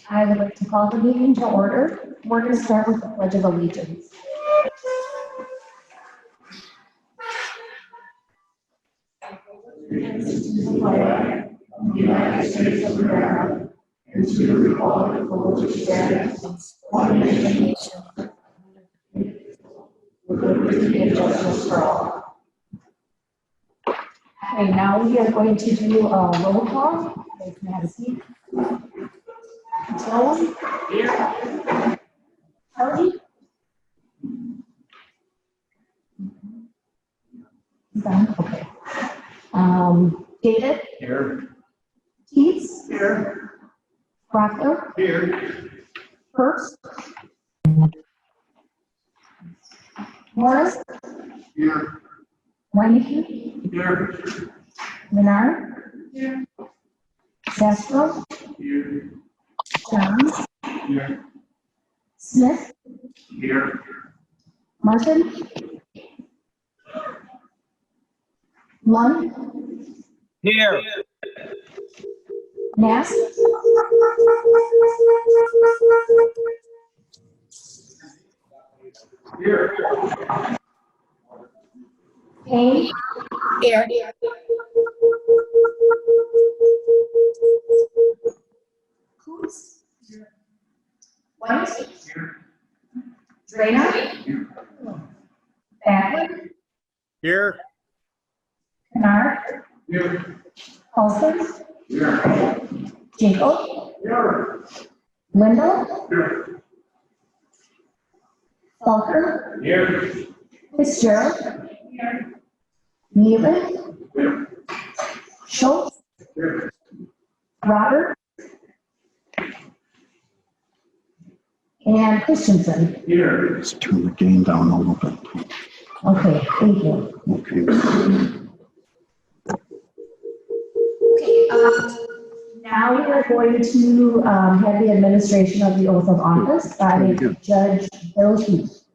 I would like to call the meeting to order. We're going to start with the Pledge of Allegiance. The flag of the United States of America and to the republic for which it stands, one nation, with liberty and justice for all. Okay, now we are going to do a roll call. You can have a seat. Joan? Here. Harvey? Done? Okay. David? Here. Keats? Here. Proctor? Here. Herbst? Morris? Here. Reineke? Here. Menard? Here. Castro? Here. Johns? Here. Smith? Here. Martin? Lund? Here. Nass? Here. Payne? Here. Coots? White? Here. Drainer? Backlund? Here. Kennard? Here. Paulson? Here. Jacob? Here. Wendell? Here. Falker? Here. Fitzgerald? Nealon? Here. Schultz? Here. Robert? And Christensen. Here. Let's turn the gain down a little bit. Okay, thank you. Okay. Okay, now we are going to have the administration of the oath of office by Judge Bill Heath.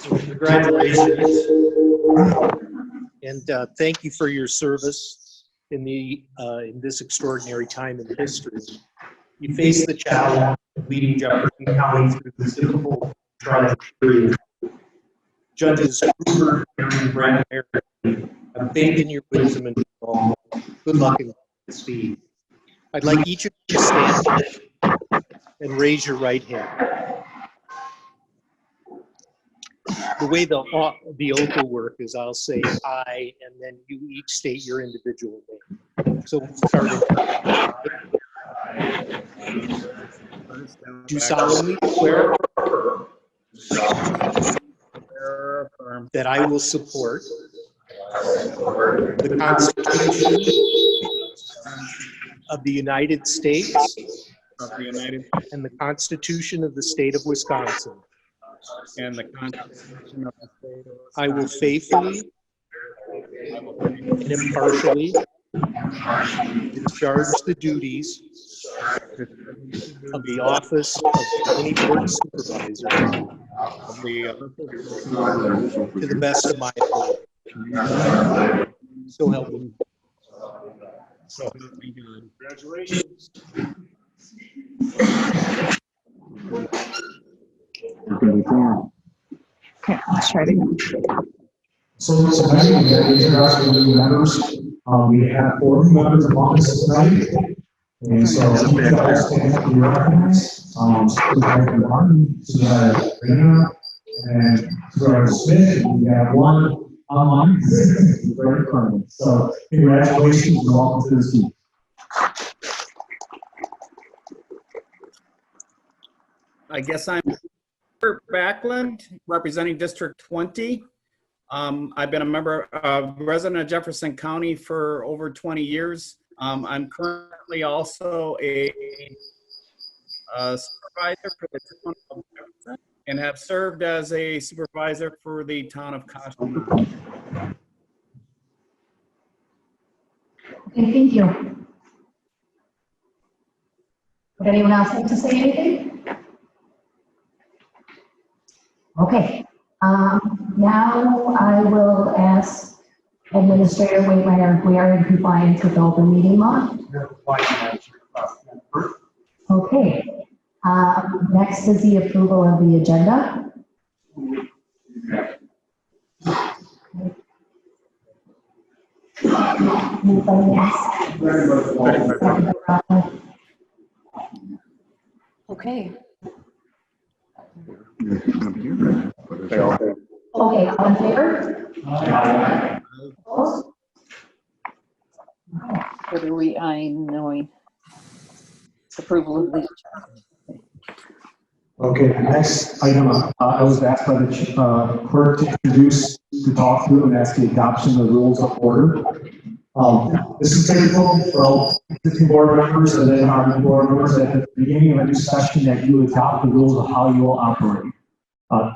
Congratulations. And thank you for your service in this extraordinary time in history. You faced the challenge of leading Jefferson County through this difficult tragic period. Judges Cooper, Aaron, Brent, and Mary have faith in your wisdom and resolve. Good luck and speed. I'd like each of you to stand and raise your right hand. The way the oath will work is I'll say I, and then you each state your individual name. So we'll start Do solemnly swear that I will support the Constitution of the United States and the Constitution of the State of Wisconsin. And the Constitution of the State of I will faithfully and impartially discharge the duties of the office of County Board Supervisor to the best of my ability. So help me. So help me God. Congratulations. Okay, let's try it again. So tonight we have introduction to members. We have 4 members of office tonight. And so you guys stand up and recognize Supervisor Martin, Supervisor Rainer, and Supervisor Smith. And we have 1 online, very current. So congratulations and welcome to the team. I guess I'm Backlund, representing District 20. I've been a resident of Jefferson County for over 20 years. I'm currently also a supervisor for the town of Jefferson and have served as a supervisor for the town of Kashima. Okay, thank you. Would anyone else like to say anything? Okay, Now I will ask Administrator Waitmeyer if we are in compliance with open meeting law. Okay. Next is the approval of the agenda. Moved by Nancy. Second by Rhonda. Okay. Okay, all in favor? Opposed? What are we eyeing, knowing approval of the Okay, the next item, I was asked by the clerk to introduce, to talk through and ask the adoption of the rules of order. This is typical for all existing board members and then our new board members at the beginning of a new session that you adopt the rules of how you will operate.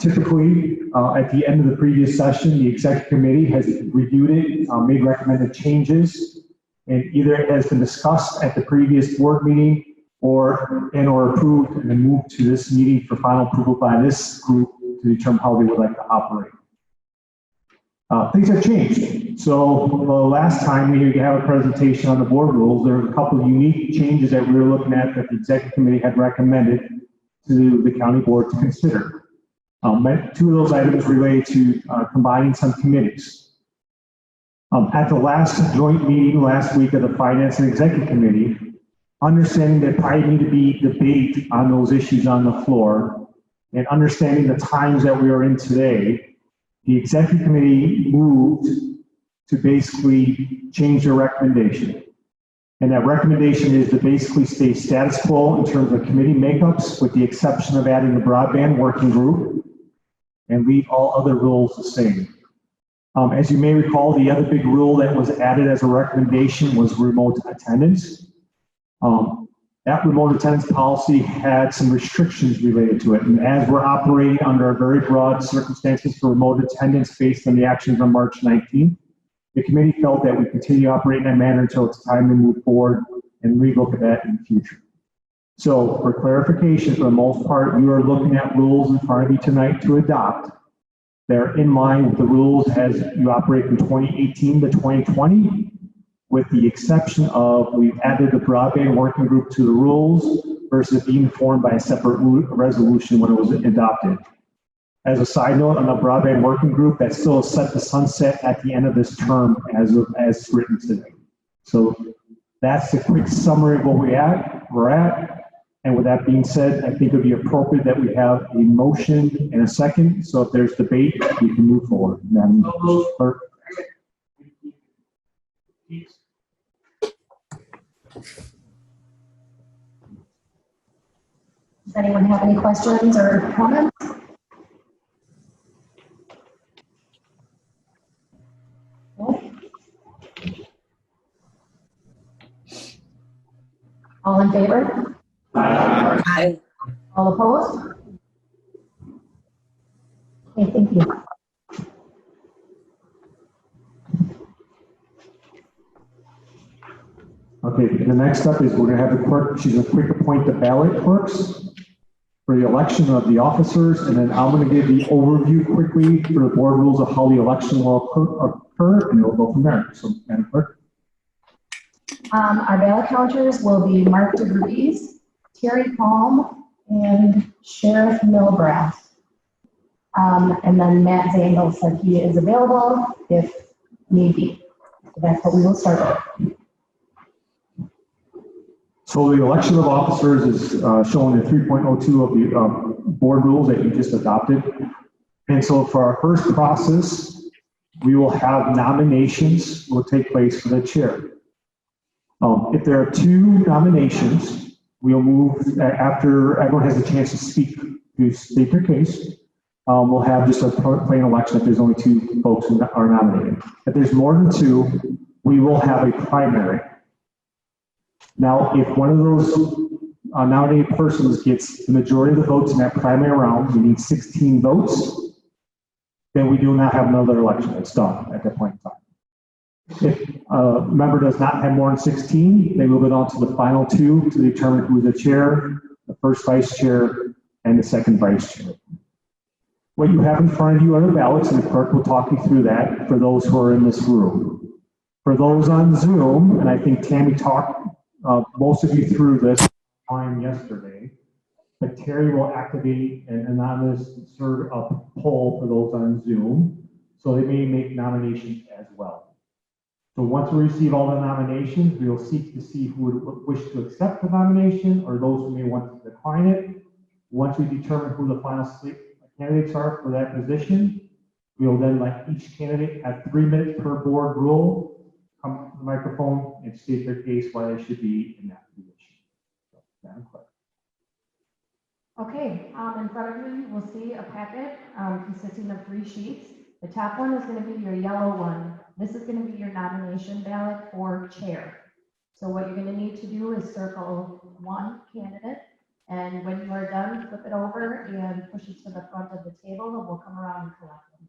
Typically, at the end of the previous session, the executive committee has reviewed it, made recommended changes, and either it has been discussed at the previous board meeting or approved and then moved to this meeting for final approval by this group to determine how they would like to operate. Things have changed. So the last time we have a presentation on the board rules, there were a couple of unique changes that we were looking at that the executive committee had recommended to the county board to consider. Two of those items related to combining some committees. At the last joint meeting last week of the Finance and Executive Committee, understanding that probably need to be debate on those issues on the floor, and understanding the times that we are in today, the Executive Committee moved to basically change their recommendation. And that recommendation is to basically stay status quo in terms of committee makeups, with the exception of adding the broadband working group, and leave all other rules the same. As you may recall, the other big rule that was added as a recommendation was remote attendance. That remote attendance policy had some restrictions related to it. And as we're operating under very broad circumstances for remote attendance based on the actions on March 19th, the committee felt that we continue to operate in that manner until it's time to move forward and relook at that in the future. So for clarification, for the most part, you are looking at rules in front of you tonight to adopt. They're in line with the rules as you operate from 2018 to 2020, with the exception of we've added the broadband working group to the rules versus being formed by a separate resolution when it was adopted. As a side note, on the broadband working group, that's still set to sunset at the end of this term as written today. So that's a quick summary of where we're at. And with that being said, I think it would be appropriate that we have a motion and a second. So if there's debate, we can move forward. Madam Clerk. Does anyone have any questions or comments? No? All in favor? Aye. All opposed? Okay, thank you. Okay, the next step is we're going to have the clerk, she's going to quick appoint the ballot clerks for the election of the officers, and then I'm going to give the overview quickly for the board rules of how the election will occur, and we'll go from there. So, Madam Clerk. Our ballot counters will be Mark DeVries, Terry Palm, and Sheriff Milbrath. And then Matt Zangel said he is available if need be. So that's what we will start with. So the election of officers is shown in 3.02 of the board rules that you just adopted. And so for our first process, we will have nominations will take place for the chair. If there are two nominations, we'll move after everyone has a chance to speak, to state their case. We'll have just a plain election if there's only two folks who are nominated. If there's more than two, we will have a primary. Now, if one of those nominated persons gets the majority of the votes in that primary round, we need 16 votes, then we do not have another election. It's done at that point in time. If a member does not have more than 16, they move it on to the final two to determine who the chair, the first vice chair, and the second vice chair. What you have in front of you are the ballots, and the clerk will talk you through that for those who are in this room. For those on Zoom, and I think Tammy talked most of you through this time yesterday, but Terry will activate an anonymous sort of poll for those on Zoom, so they may make nominations as well. So once we receive all the nominations, we will seek to see who would wish to accept the nomination or those who may want to decline it. Once we determine who the final slate candidates are for that position, we will then let each candidate have 3 minutes per board rule, come to the microphone and state their case why they should be in that position. So, Madam Clerk. Okay, in front of you, you will see a packet consisting of 3 sheets. The top one is going to be your yellow one. This is going to be your nomination ballot for chair. So what you're going to need to do is circle one candidate, and when you are done, flip it over and push it to the front of the table, and we'll come around and collect them.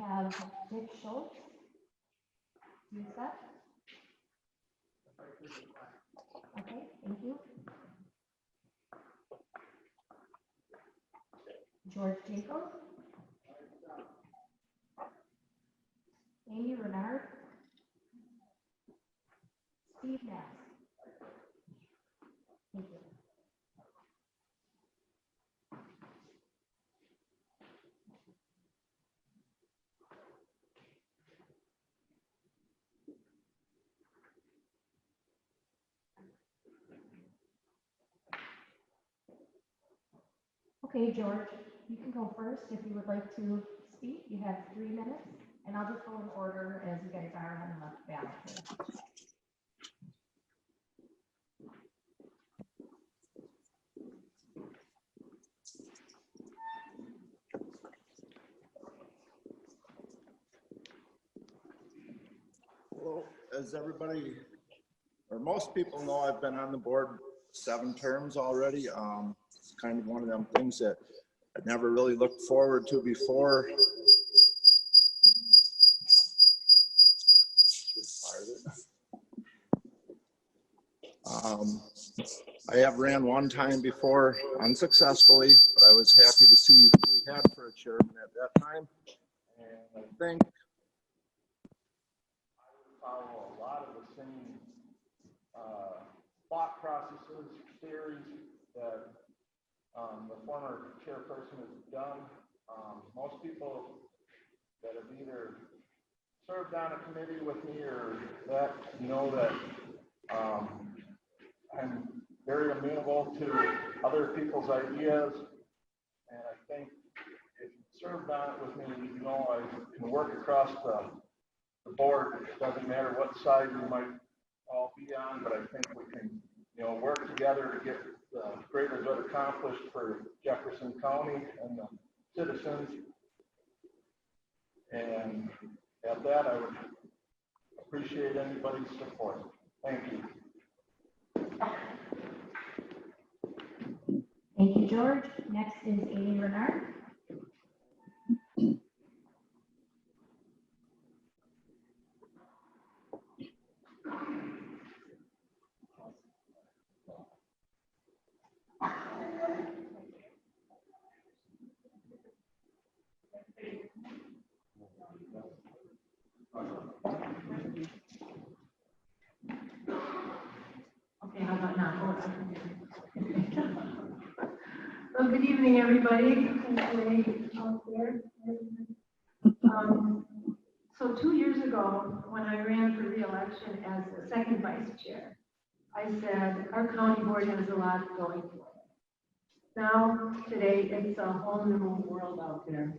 have Dick Schultz. Do you accept? Okay, thank you. George Jacob. Amy Renard. Steve Nass. Thank you. Okay, George, you can go first if you would like to speak. You have 3 minutes, and I'll just go in order as you guys are on the ballot here. Well, as everybody, or most people know, I've been on the board 7 terms already. It's kind of one of them things that I never really looked forward to before. I have ran one time before unsuccessfully, but I was happy to see who we had for a chairman at that time. And I think I would follow a lot of the same thought processes, theories that the former chairperson has done. Most people that have either served on a committee with me or that know that I'm very amenable to other people's ideas, and I think if you served on it with me, you know I can work across the board. It doesn't matter what side we might all be on, but I think we can, work together to get greater good accomplished for Jefferson County and the citizens. And at that, I would appreciate anybody's support. Thank you. Thank you, George. Next is Amy Renard. Okay, how about now? Well, good evening, everybody. Out there. So 2 years ago, when I ran for re-election as the second vice chair, I said our county board has a lot going for it. Now, today, it's a whole new world out there.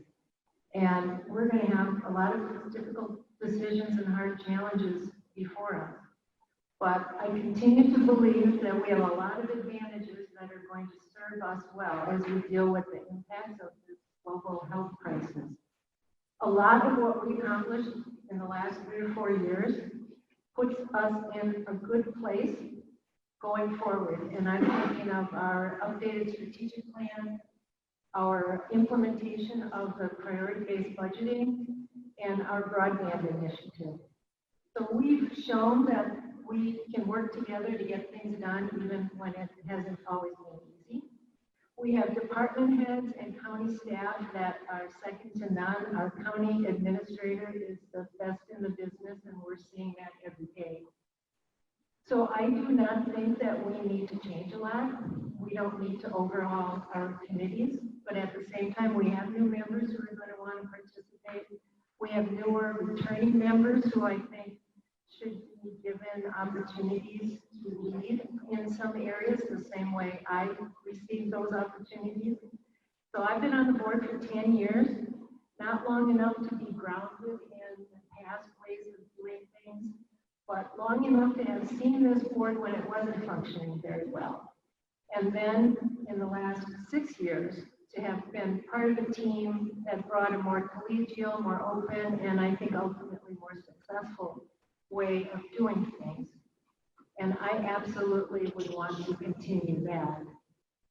And we're going to have a lot of difficult decisions and hard challenges before us. But I continue to believe that we have a lot of advantages that are going to serve us well as we deal with the impacts of this global health crisis. A lot of what we accomplished in the last 3 or 4 years puts us in a good place going forward. And I'm thinking of our updated strategic plan, our implementation of the priority-based budgeting, and our broadband initiative. So we've shown that we can work together to get things done even when it hasn't always been easy. We have department heads and county staff that are second to none. Our county administrator is the best in the business, and we're seeing that every day. So I do not think that we need to change a lot. We don't need to overhaul our committees, but at the same time, we have new members who are going to want to participate. We have newer returning members who I think should be given opportunities to lead in some areas the same way I received those opportunities. So I've been on the board for 10 years, not long enough to be grounded in past ways of doing things, but long enough to have seen this board when it wasn't functioning very well. And then in the last 6 years, to have been part of a team that brought a more collegial, more open, and I think ultimately more successful way of doing things. And I absolutely would want to continue that.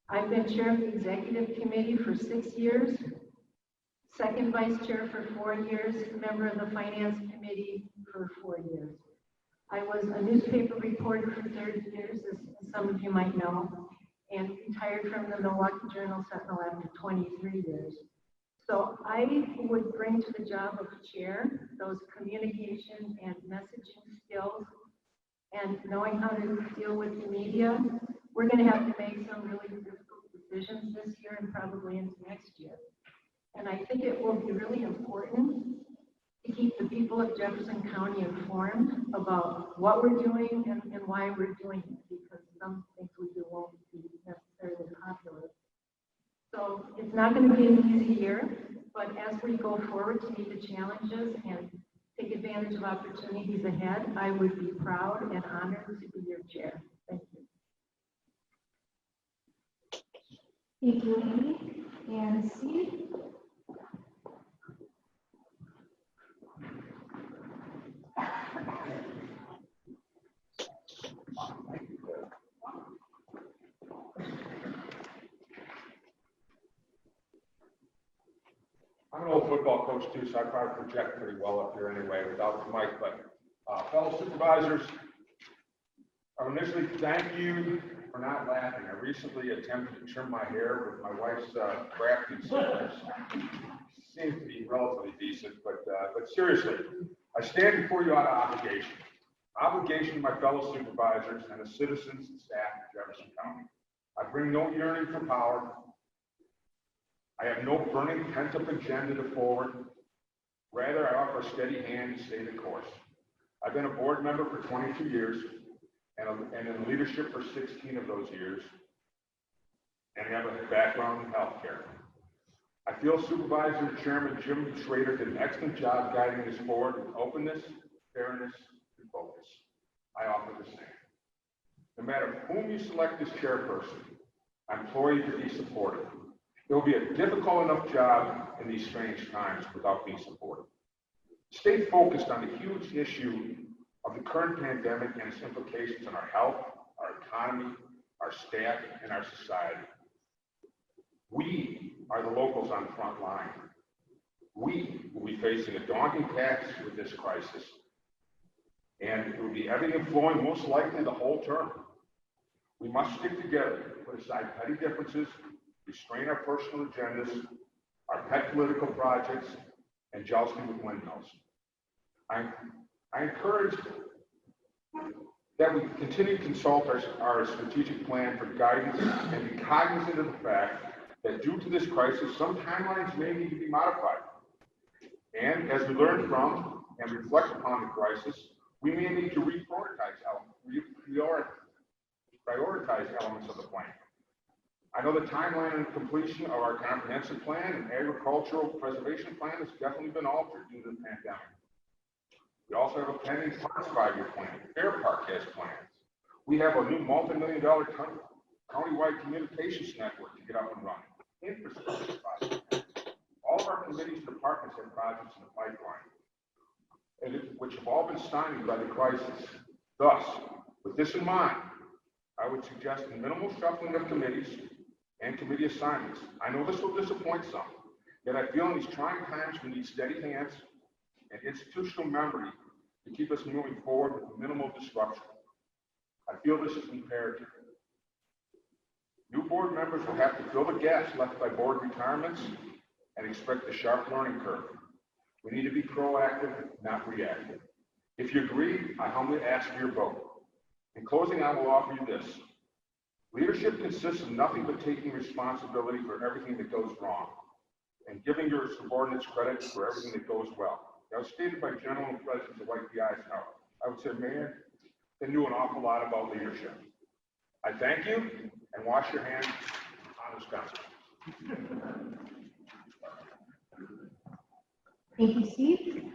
I've been chair of the executive committee for 6 years. second vice chair for 4 years, member of the finance committee for 4 years. I was a newspaper reporter for 30 years, as some of you might know, and retired from the Milwaukee Journal Sentinel after 23 years. So I would bring to the job of chair those communication and messaging skills and knowing how to deal with the media. We're going to have to make some really difficult decisions this year and probably into next year. And I think it will be really important to keep the people of Jefferson County informed about what we're doing and why we're doing it, because some things we do won't be necessarily popular. So it's not going to be an easy year, but as we go forward to meet the challenges and take advantage of opportunities ahead, I would be proud and honored to be your chair. Thank you. Thank you, Amy. And Steve? I'm an old football coach too, so I probably project pretty well up here anyway without the mic, but fellow supervisors, I would initially thank you for not laughing. I recently attempted to trim my hair with my wife's crafting scissors. Seems to be relatively decent, but seriously, I stand before you out of obligation. Obligation to my fellow supervisors and the citizens and staff of Jefferson County. I bring no yearning for power. I have no burning pent-up agenda to forward. Rather, I offer a steady hand to stay the course. I've been a board member for 22 years and in leadership for 16 of those years, and have a background in healthcare. I feel Supervisor Chairman Jim Schrader did an excellent job guiding this board with openness, fairness, and focus. I offer the same. No matter whom you select as chairperson, I implore you to be supportive. It will be a difficult enough job in these strange times without being supportive. Stay focused on the huge issue of the current pandemic and its implications on our health, our economy, our staff, and our society. We are the locals on the front line. We will be facing a daunting task with this crisis, and it will be ebbing and flowing most likely the whole term. We must stick together, put aside petty differences, restrain our personal agendas, our pet political projects, and jousting with windmills. I encourage that we continue to consult our strategic plan for guidance and be cognizant of the fact that due to this crisis, some timelines may need to be modified. And as we learn from and reflect upon the crisis, we may need to prioritize elements of the plan. I know the timeline and completion of our comprehensive plan and agricultural preservation plan has definitely been altered due to the pandemic. We also have a pending Parks 5-year plan. Fair Park has plans. We have a new multi-million-dollar countywide communications network to get up and running. Infrastructure projects. All of our committees and departments have projects in the pipeline, which have all been stymied by the crisis. Thus, with this in mind, I would suggest a minimal shuffling of committees and committee assignments. I know this will disappoint some, yet I feel in these trying times we need steady hands and institutional memory to keep us moving forward with minimal disruption. I feel this is imperative. New board members will have to fill the gaps left by board retirements and expect a sharp learning curve. We need to be proactive, not reactive. If you agree, I humbly ask for your vote. In closing, I will offer you this. Leadership consists of nothing but taking responsibility for everything that goes wrong and giving your subordinates credit for everything that goes well. That was stated by General President Dwight D. Eisenhower. I would say, man, they knew an awful lot about leadership. I thank you and wash your hands on Wisconsin. Thank you, Steve.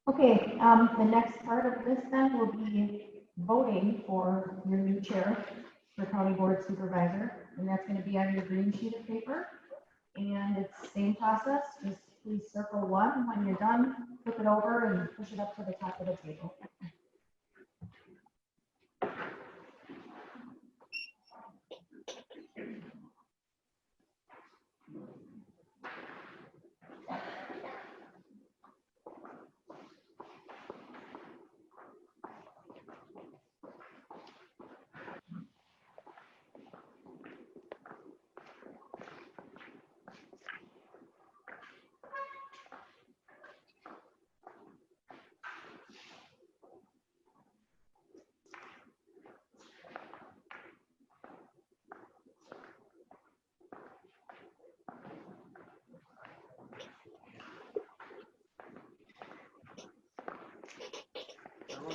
Okay, the next part of this then will be voting for your new chair for County Board Supervisor, and that's going to be on your green sheet of paper. And it's the same process, just please circle one. When you're done, flip it over and push it up to the top of the table.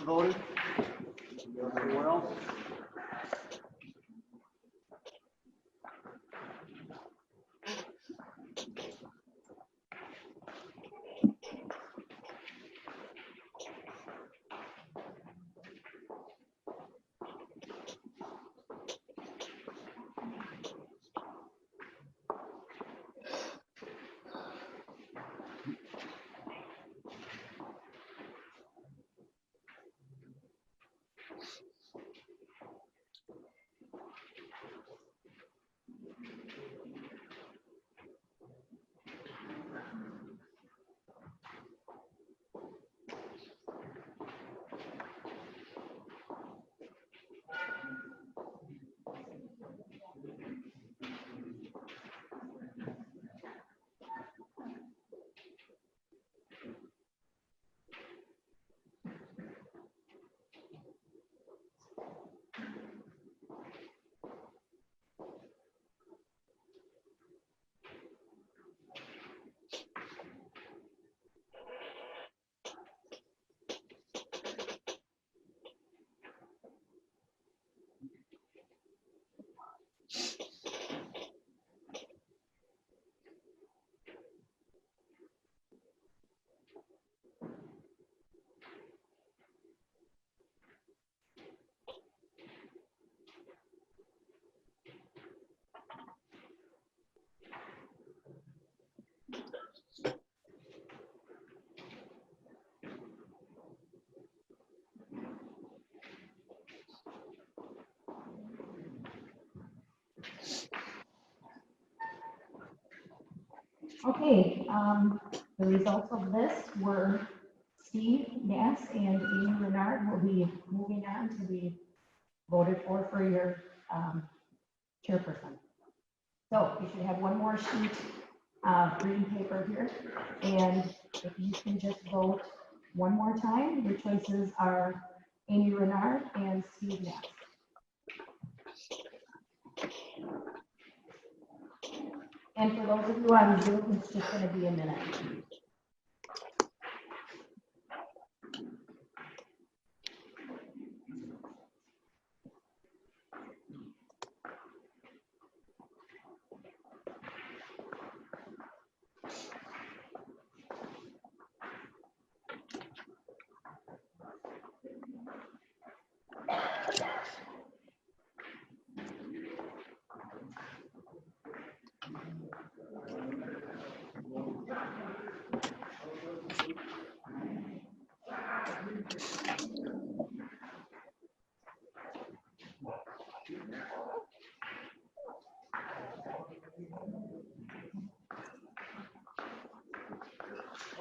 voted? Anyone else? Okay, the results of this were Steve Nass and Amy Renard will be moving on to be voted for your chairperson. So you should have one more sheet of green paper here. And if you can just vote one more time, your choices are Amy Renard and Steve Nass. And for those of you on Zoom, it's just going to be a minute.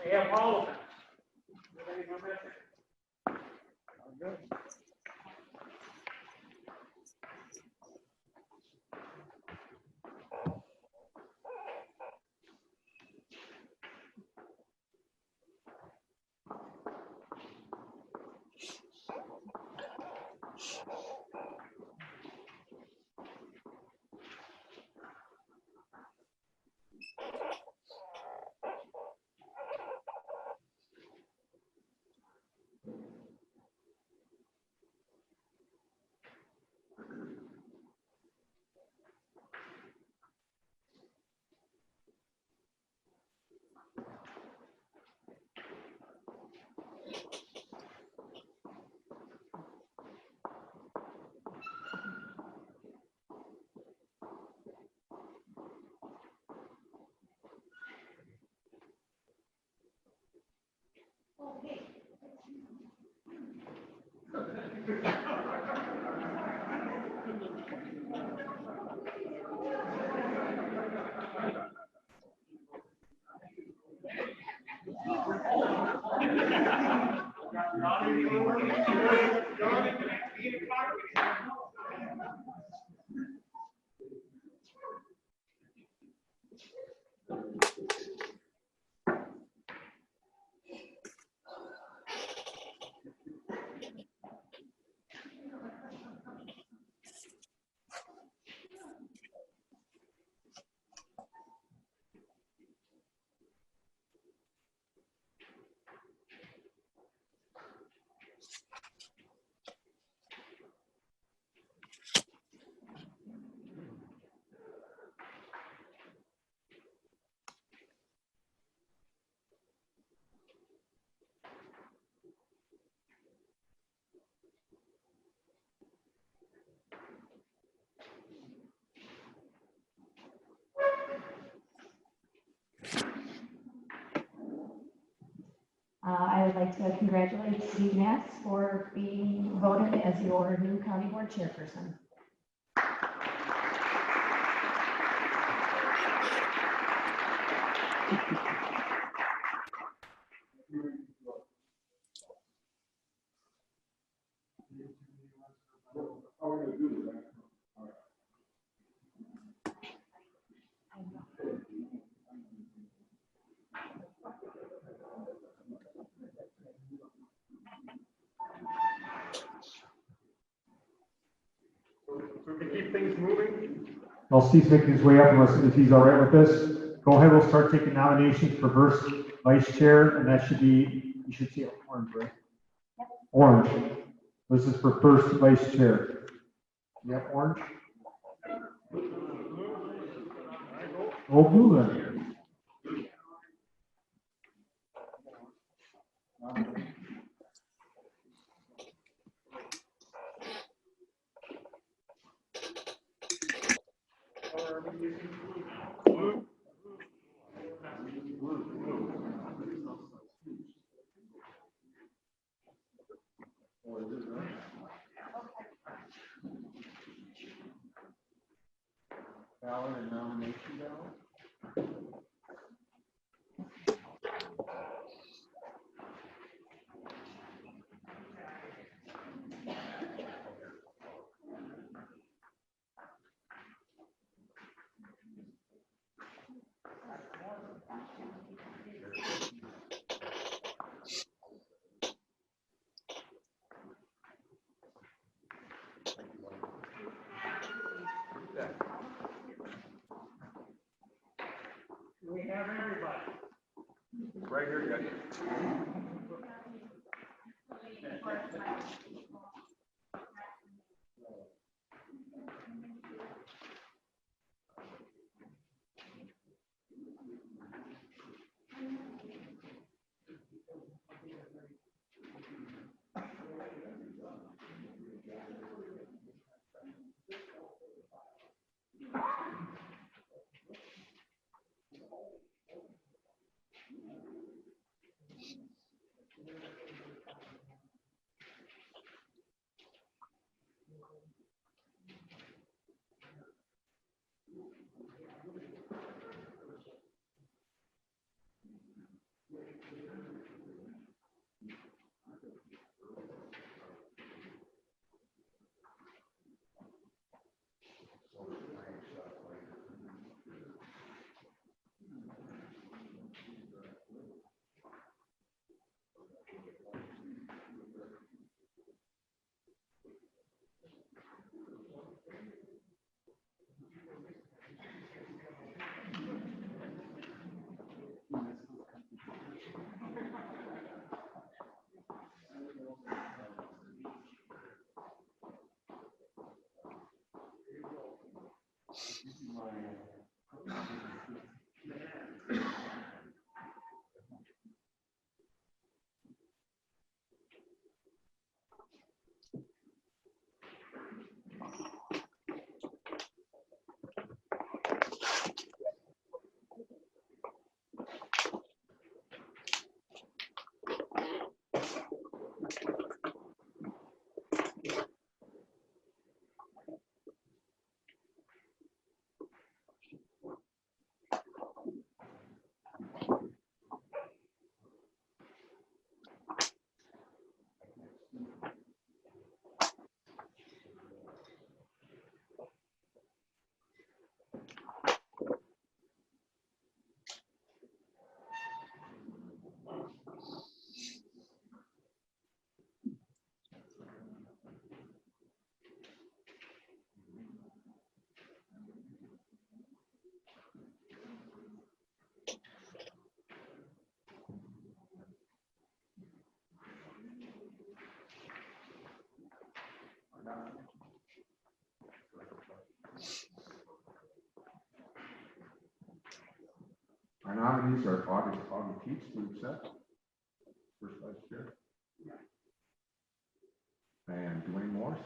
We have all of them. I'd like to congratulate Steve Nats for being voted as your new county board chairperson. So we can keep things moving. While Steve's making his way up, if he's all right with this, go ahead, we'll start taking nominations for first vice chair, and that should be, you should see orange, right? Orange. This is for first vice chair. Yep, orange. Oh, blue then. Ballot and nomination ballot. We have everybody. Right here, guys. Our nominees are Augie Keats to accept, first vice chair. And Dwayne Morris.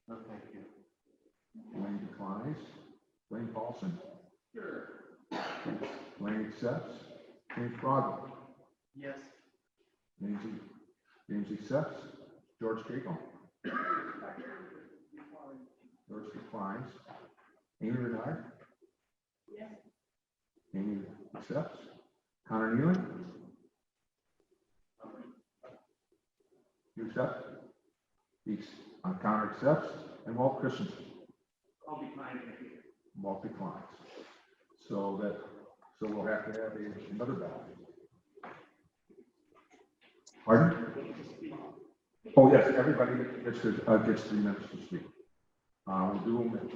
No, thank you. Dwayne declines. Dwayne Paulson. Sure. Dwayne accepts. James Froggle. Yes. James accepts. George Cagle. George declines. Amy Renard. Yes. Amy accepts. Connor Nealon. You accept? Connor accepts. And Walt Christensen. I'll be fine. Walt declines. So we'll have to have another ballot. Pardon? Oh, yes, everybody gets 3 minutes to speak. We'll do them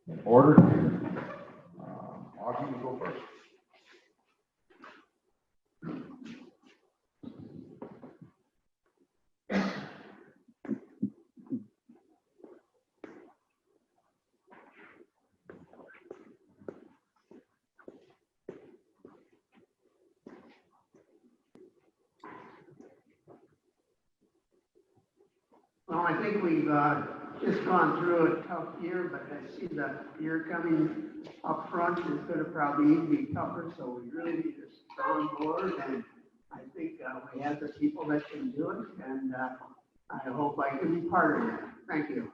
in order. Augie, you go first. Well, I think we've just gone through a tough year, but I see the year coming up front is going to probably be tougher, so we really need a strong board, and I think we have the people that can do it, and I hope I can be part of that. Thank you.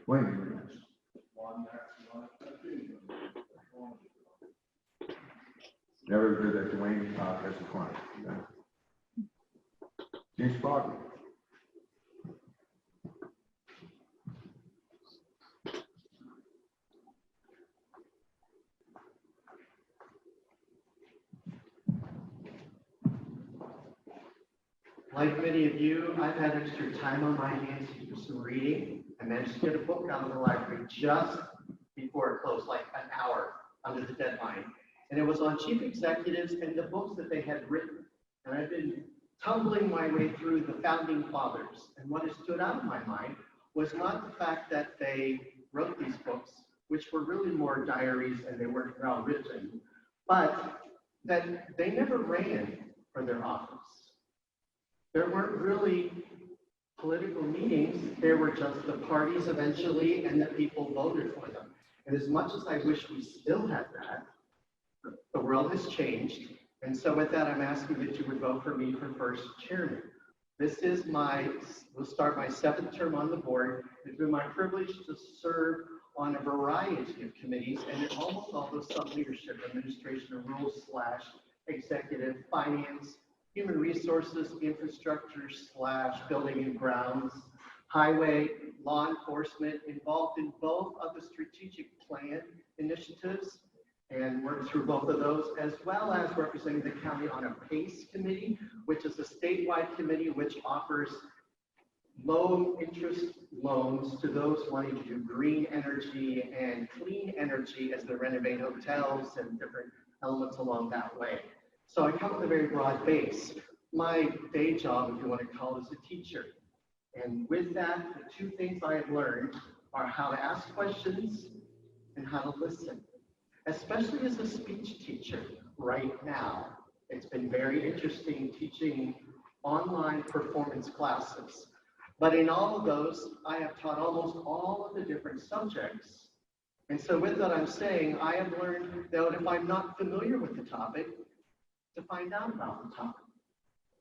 Wayne, you're next. Never heard that Dwayne has declined. James Boggy. Like many of you, I've had extra time on my hands to do some reading. I managed to get a book out of the library just before it closed, like an hour under the deadline. And it was on chief executives and the books that they had written. And I've been tumbling my way through the founding fathers. And what has stood out in my mind was not the fact that they wrote these books, which were really more diaries and they weren't well written, but that they never ran for their office. There weren't really political meetings. There were just the parties eventually, and the people voted for them. And as much as I wish we still had that, the world has changed. And so with that, I'm asking that you would vote for me for first chairman. This is we'll start my 7th term on the board. It's been my privilege to serve on a variety of committees, and in almost all those some leadership, administration of rules / executive, finance, human resources, infrastructure / building and grounds, highway, law enforcement, involved in both of the strategic plan initiatives and worked through both of those, as well as representing the county on a PACE committee, which is a statewide committee which offers low interest loans to those wanting to do green energy and clean energy as they renovate hotels and different elements along that way. So I come with a very broad base. My day job, if you want to call it, is a teacher. And with that, the 2 things I have learned are how to ask questions and how to listen, especially as a speech teacher right now. It's been very interesting teaching online performance classes. But in all of those, I have taught almost all of the different subjects. And so with that, I'm saying I have learned that if I'm not familiar with the topic, to find out about the topic.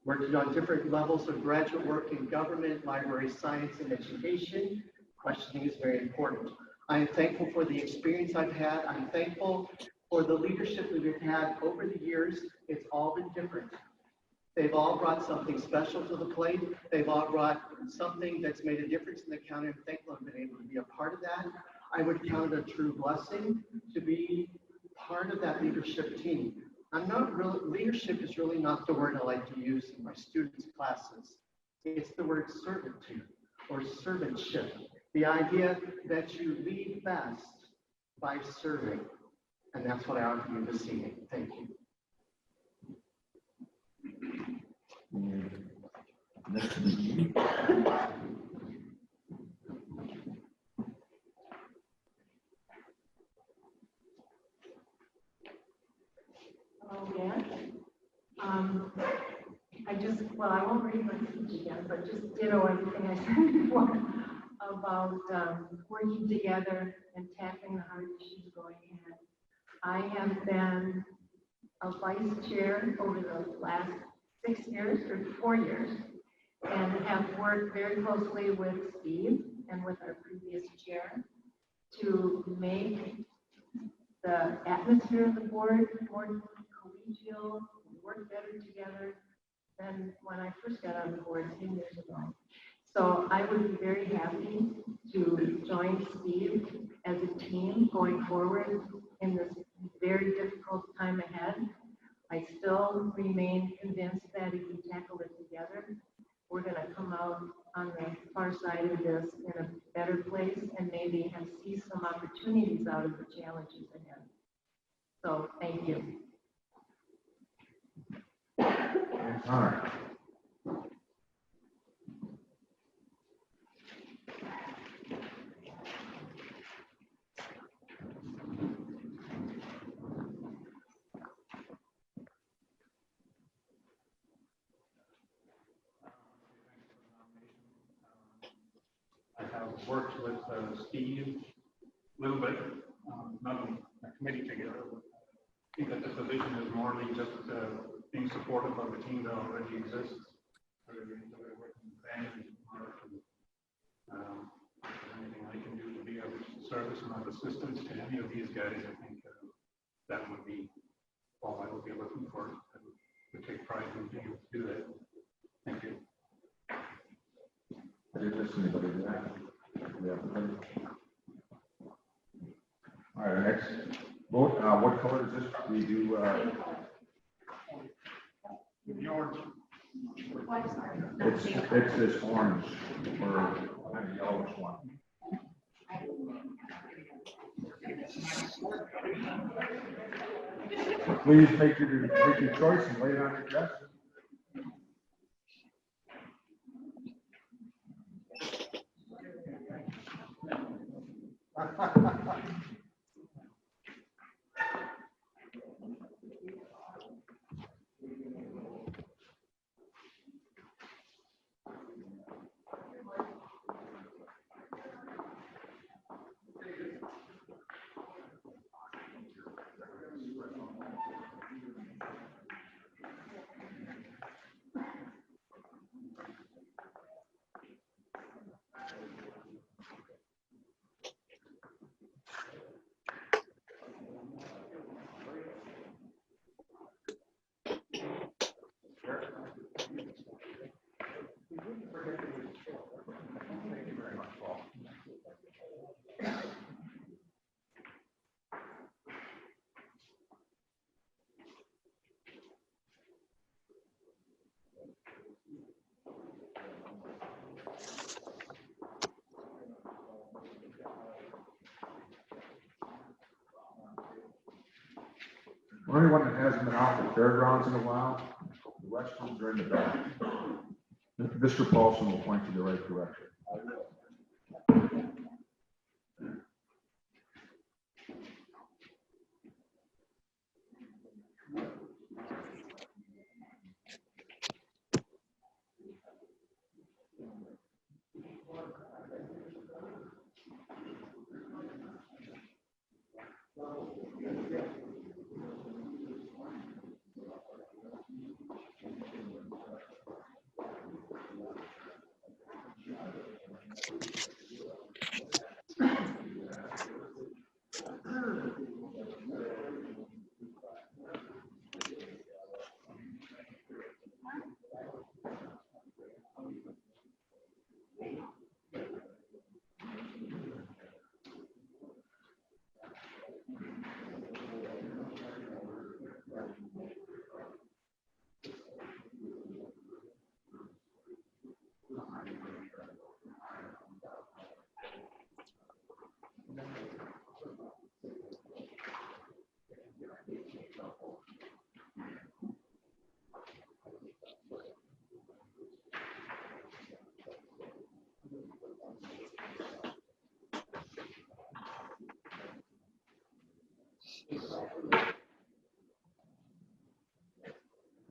Worked on different levels of graduate work in government, library science, and education. Questioning is very important. I am thankful for the experience I've had. I'm thankful for the leadership that we've had over the years. It's all been different. They've all brought something special to the plate. They've all brought something that's made a difference in the county. I'm thankful I've been able to be a part of that. I would count it a true blessing to be part of that leadership team. Leadership is really not the word I like to use in my students' classes. It's the word servitude or servantship. The idea that you lead best by serving. And that's what I offer you this evening. Thank you. Hello again. I won't read my speech again, but just ditto everything I said before. about working together and tackling the hard issues going ahead. I have been a vice chair over the last 6 years or 4 years and have worked very closely with Steve and with our previous chair to make the atmosphere of the board more collegial, work better together than when I first got on the board 10 years ago. So I would be very happy to join Steve as a team going forward in this very difficult time ahead. I still remain convinced that if we tackle it together, we're going to come out on the far side of this in a better place and maybe have see some opportunities out of the challenges ahead. So thank you. All right. I have worked with Steve a little bit, not on a committee together. I think that the position is more than just being supportive of a team that already exists. Anything I can do to be of service and of assistance to any of these guys, I think that would be all I would be looking for. I would take pride in being able to do that. Thank you. I did listen to anybody do that. All right, our next vote, what color is this? We do, it's this orange or kind of yellowish one. Please make your choice and lay it on your desk. For anyone that hasn't been out to the fairgrounds in a while, the restrooms are in the back. Mr. Paulson will point you the right direction.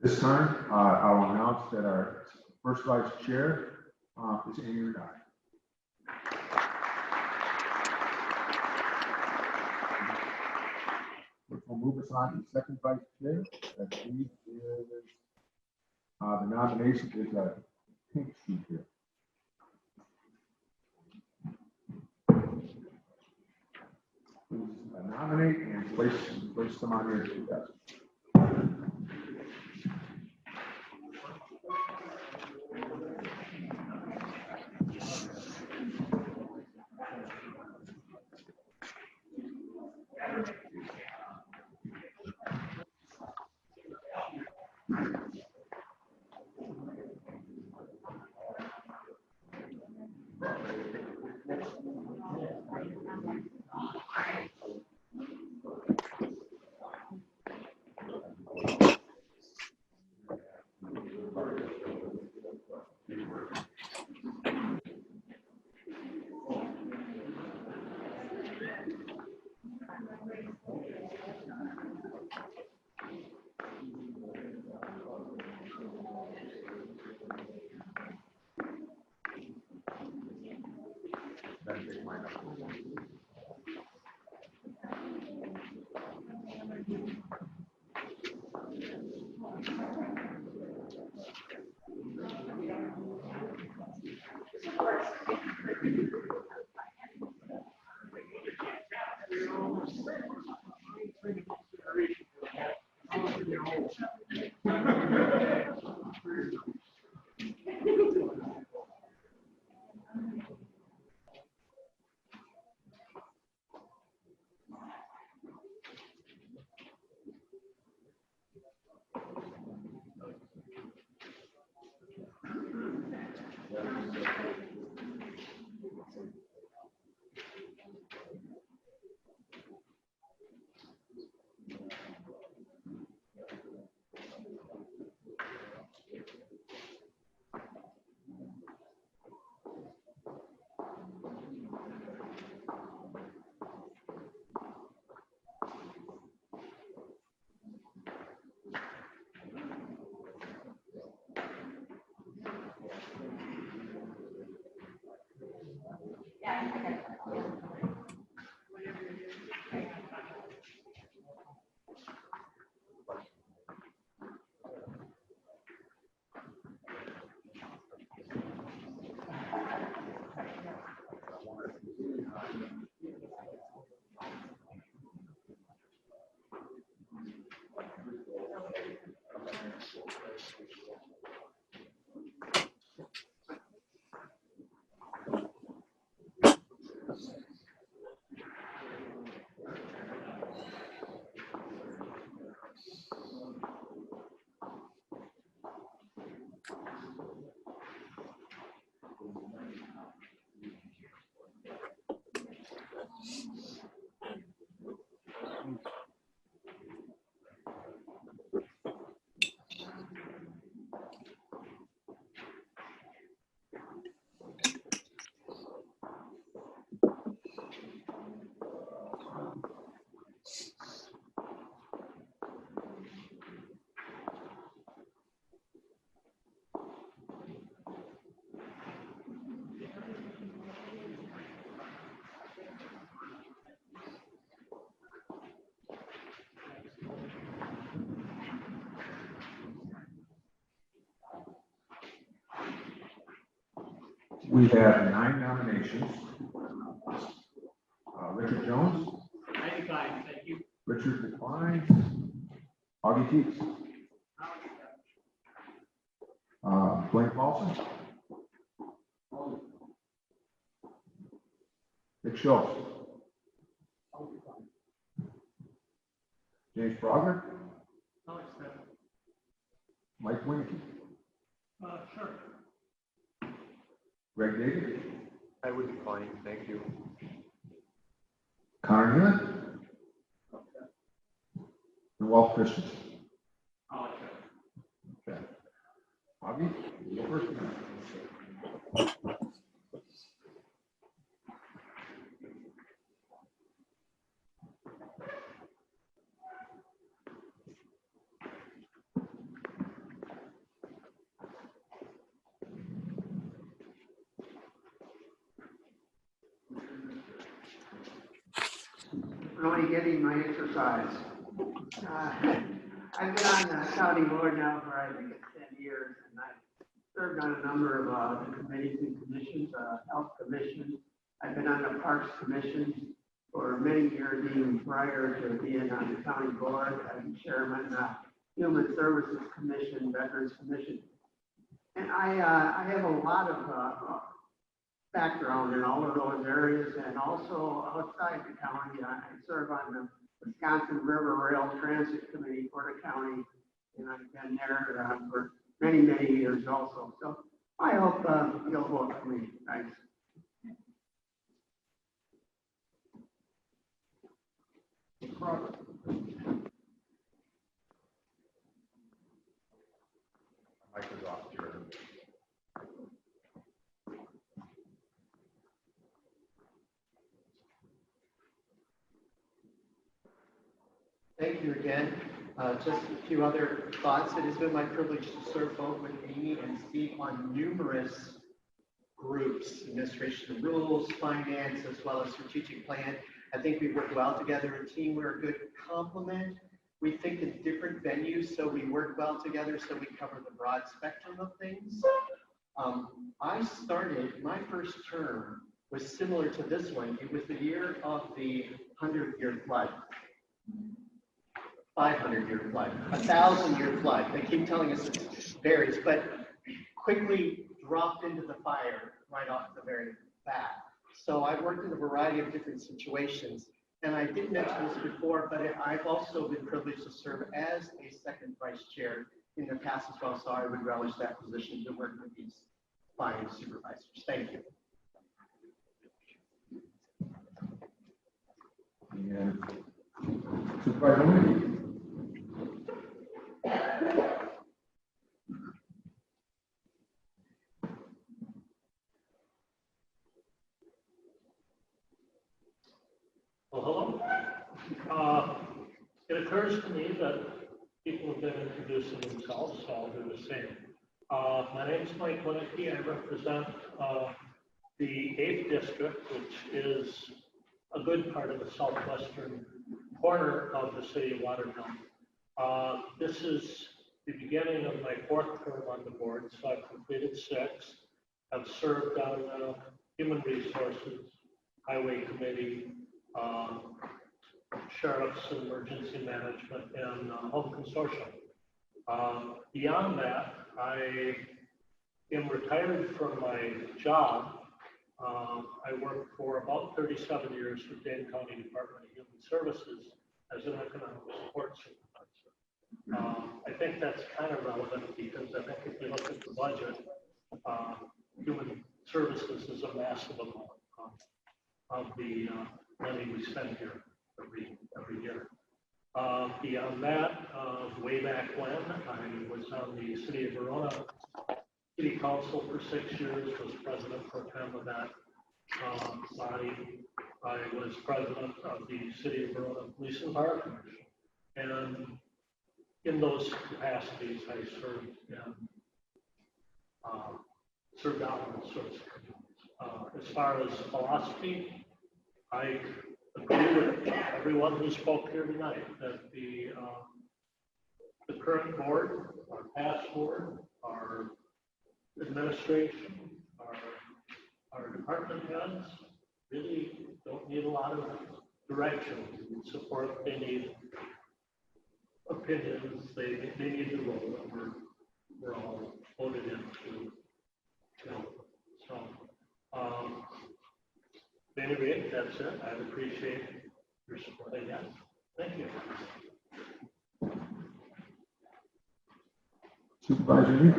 This time, I'll announce that our first vice chair is Amy Renard. move us on to second vice chair. That sheet is, the nomination is a pink sheet here. Please nominate and place them on your desk. We have 9 nominations. Richard Jones. I decline, thank you. Richard declines. Augie Teets. Blaine Paulson. Dick Schultz. James Frogger. Mike Winke. Sure. Greg Davis. I would decline, thank you. Connor Hewitt. And Walt Christensen. Okay. Augie, you go first. Really getting my exercise. I've been on the county board now for, I think it's 10 years, and I've served on a number of the committees and commissions, health commission. I've been on the Parks Commission for many years, even prior to being on the county board. I'm chairman, Human Services Commission, Veterans Commission. And I have a lot of background in all of those areas, and also outside the county. I serve on the Wisconsin River Rail Transit Committee for the county, and I've been there for many, many years also. So I hope you'll vote for me. Thanks. Mic is off, Jared. Thank you again. Just a few other thoughts. It has been my privilege to serve both with Amy and Steve on numerous groups, administration of rules, finance, as well as strategic plan. I think we work well together in team. We're a good complement. We think in different venues, so we work well together, so we cover the broad spectrum of things. I started, my first term was similar to this one. It was the year of the 100-year flood. 500-year flood, 1,000-year flood. They keep telling us it varies, but quickly dropped into the fire right off the very bat. So I worked in a variety of different situations, and I didn't mention this before, but I've also been privileged to serve as a second vice chair in the past as well, so I would relish that position to work with these fine supervisors. Thank you. Yeah. Supervisor Lee. Well, hello. It occurs to me that people have been introducing themselves, so I'll do the same. My name is Mike Winnicke. I represent the 8th District, which is a good part of the southwestern corner of the city of Watertown. This is the beginning of my 4th term on the board, so I've completed 6. I've served on Human Resources, Highway Committee, Sheriff's Emergency Management, and Home Consortium. Beyond that, I am retired from my job. I worked for about 37 years for Dane County Department of Human Services as an economic support supervisor. I think that's kind of relevant because I think if you look at the budget, human services is a massive amount of the money we spend here every year. Beyond that, way back when, I was on the City of Verona City Council for 6 years, was president pro tem of that body. I was president of the City of Verona Police and Fire Commission. And in those capacities, I served on all sorts of committees. As far as philosophy, I agree with everyone who spoke here tonight that the current board, our past board, our administration, our department heads really don't need a lot of direction and support. They need opinions. They need the role that we're all voted into. So, at any rate, that's it. I'd appreciate your support again. Thank you. Supervisor Lee.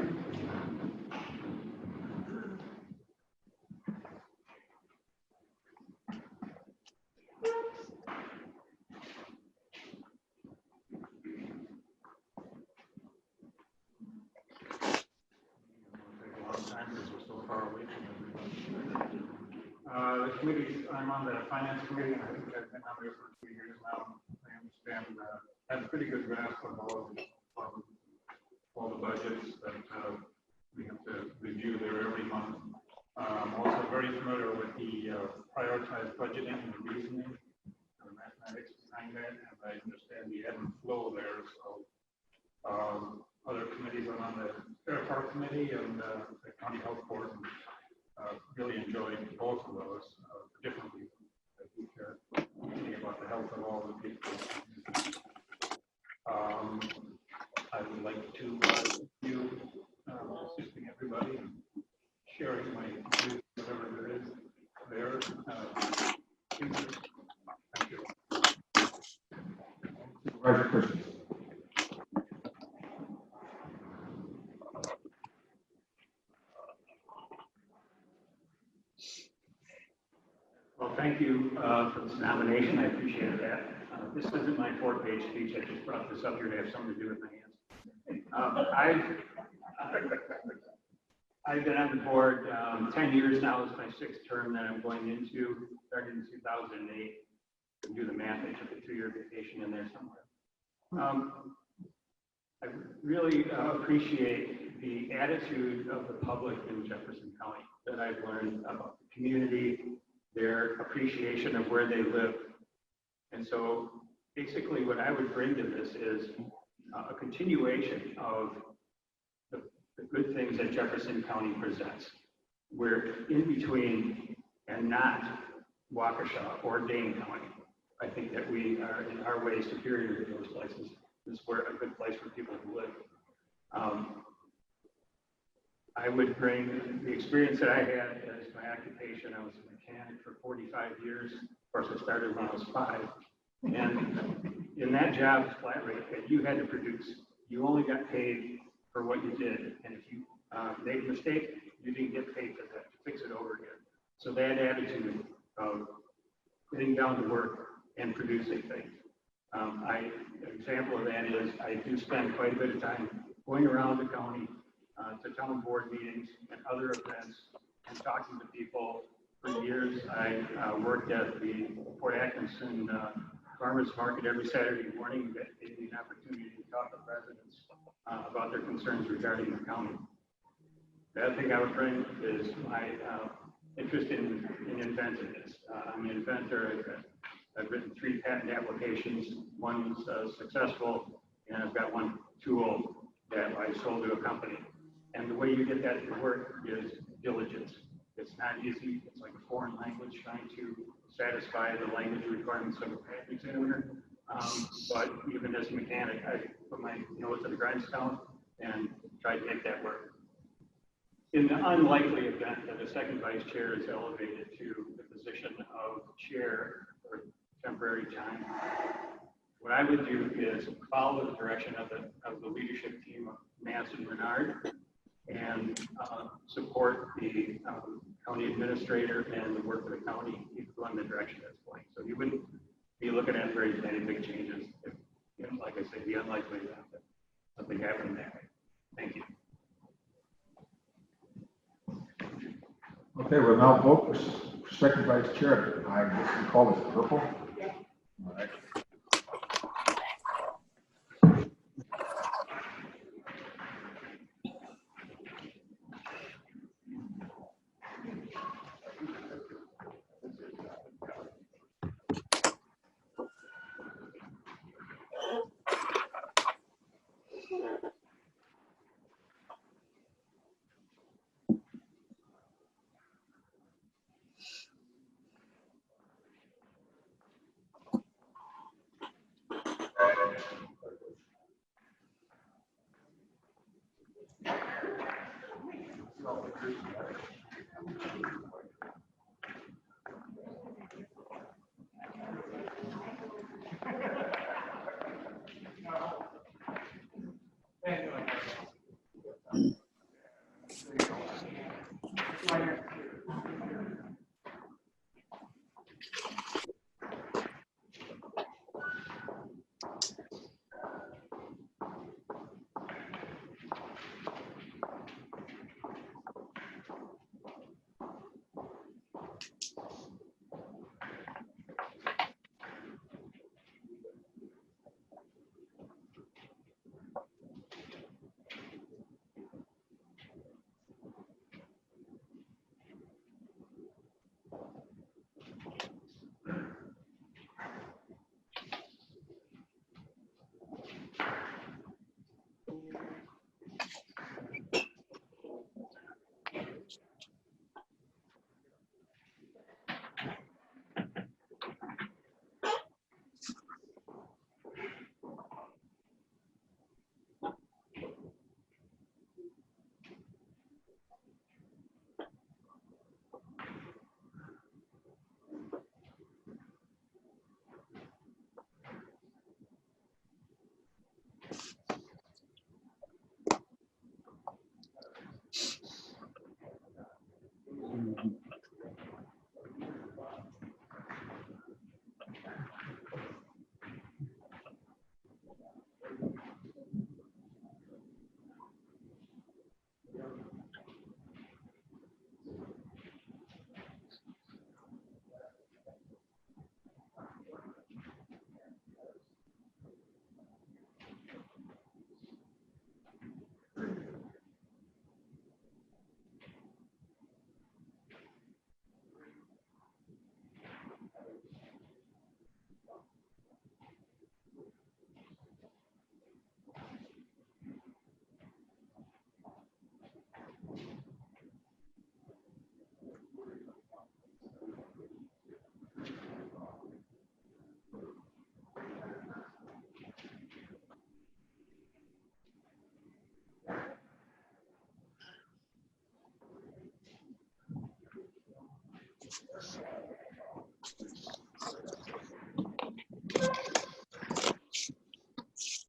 The committees, I'm on the finance committee, and I think I've been on there for 2 years now. I understand, I have a pretty good grasp of all the budgets that we have to review there every month. I'm also very familiar with the prioritized budgeting and the reasoning and the mathematics behind that, and I understand the ebb and Committee and the County Health Board. Really enjoyed both of those for different reasons. I think thinking about the health of all the people. I would like to thank you assisting everybody and sharing my views, whatever there is there. Thank you. Supervisor Christian. Well, thank you for this nomination. I appreciate that. This isn't my 4-page speech. I just brought this up here to have something to do with my hands. I've been on the board 10 years now. It's my 6th term that I'm going into. Started in 2008. Do the math. I took a 2-year vacation in there somewhere. I really appreciate the attitude of the public in Jefferson County that I've learned about the community, their appreciation of where they live. And so basically what I would bring to this is a continuation of the good things that Jefferson County presents. We're in between and not Waukesha or Dane County. I think that we are in our way superior to those places. This is where a good place for people to live. I would bring the experience that I had as my occupation. I was a mechanic for 45 years. Of course, I started when I was 5. And in that job, flat rate, you had to produce. You only got paid for what you did. And if you made a mistake, you didn't get paid for that, to fix it over again. So that attitude of getting down to work and producing things. An example of that is I do spend quite a bit of time going around the county to town board meetings and other events and talking to people. For years, I worked at the Port Atkinson Farmers Market every Saturday morning. That gave me an opportunity to talk to residents about their concerns regarding the county. The other thing I would bring is my interest in inventing this. I'm an inventor. I've written 3 patent applications. One was successful, and I've got one tool that I sold to a company. And the way you get that to work is diligence. It's not easy. It's like a foreign language trying to satisfy the language requirements of a patent examiner. But even as a mechanic, I put my nose to the grindstone and tried to make that work. In the unlikely event that a second vice chair is elevated to the position of chair for temporary time, what I would do is follow the direction of the leadership team of Nance and Bernard and support the county administrator and the work of the county, keep going the direction that's going. So you wouldn't be looking at very many big changes if, like I said, the unlikely event that something happened there. Thank you. Okay, we'll now vote for second vice chair. I guess we call this purple. All right.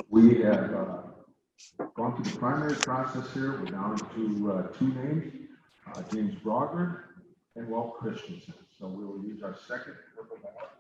We have gone through the primary process here. We're down to two names, James Brogard and Walt Christensen. So we will use our second purple ballot.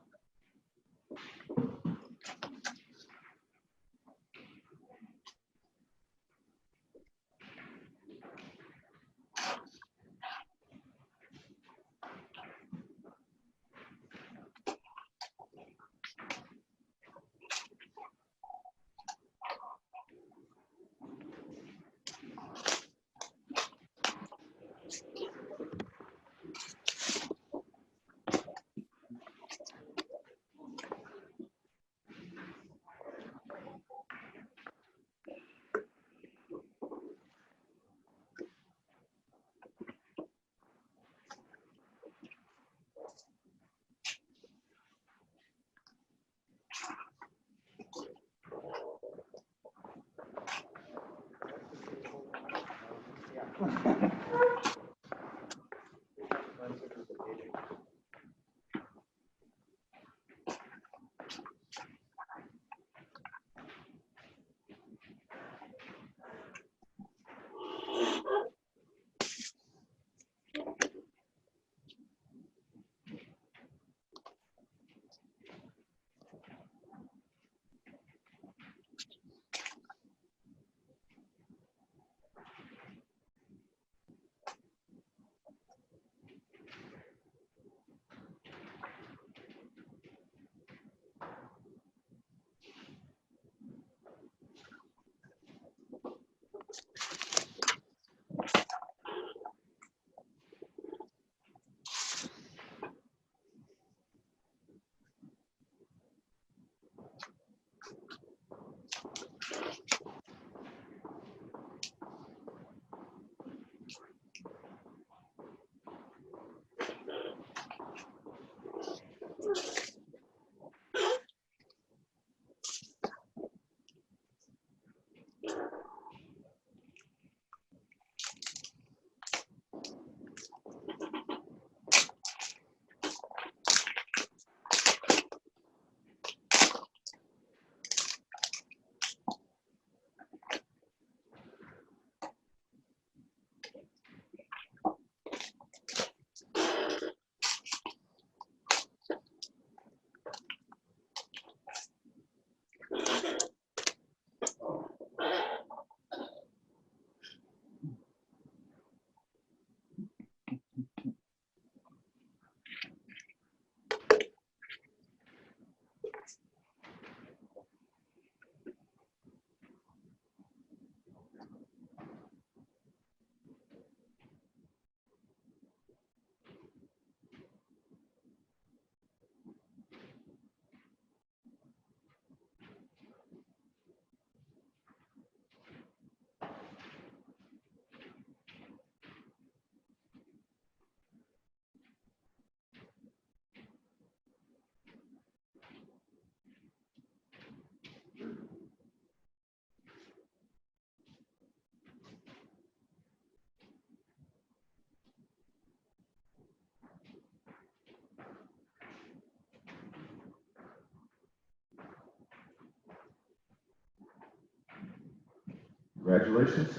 Congratulations,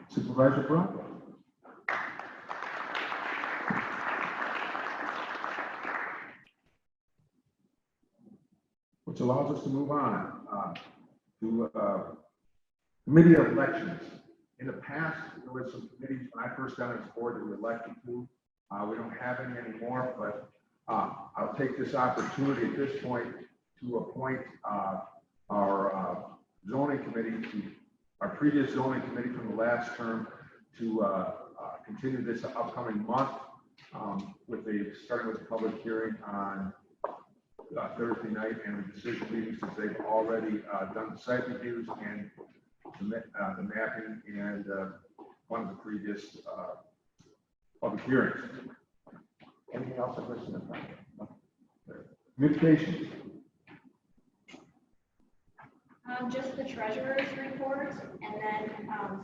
Supervisor Brown. Which allows us to move on to committee elections. In the past, there were some committees when I first got on this board that we elected to. We don't have any anymore, but I'll take this opportunity at this point to appoint our zoning committee, our previous zoning committee from the last term, to continue this upcoming month starting with a public hearing on Thursday night and the decision meetings, since they've already done the site reviews and the mapping and one of the previous public hearings. Anything else I wish to know? Communications. Just the treasurer's report, and then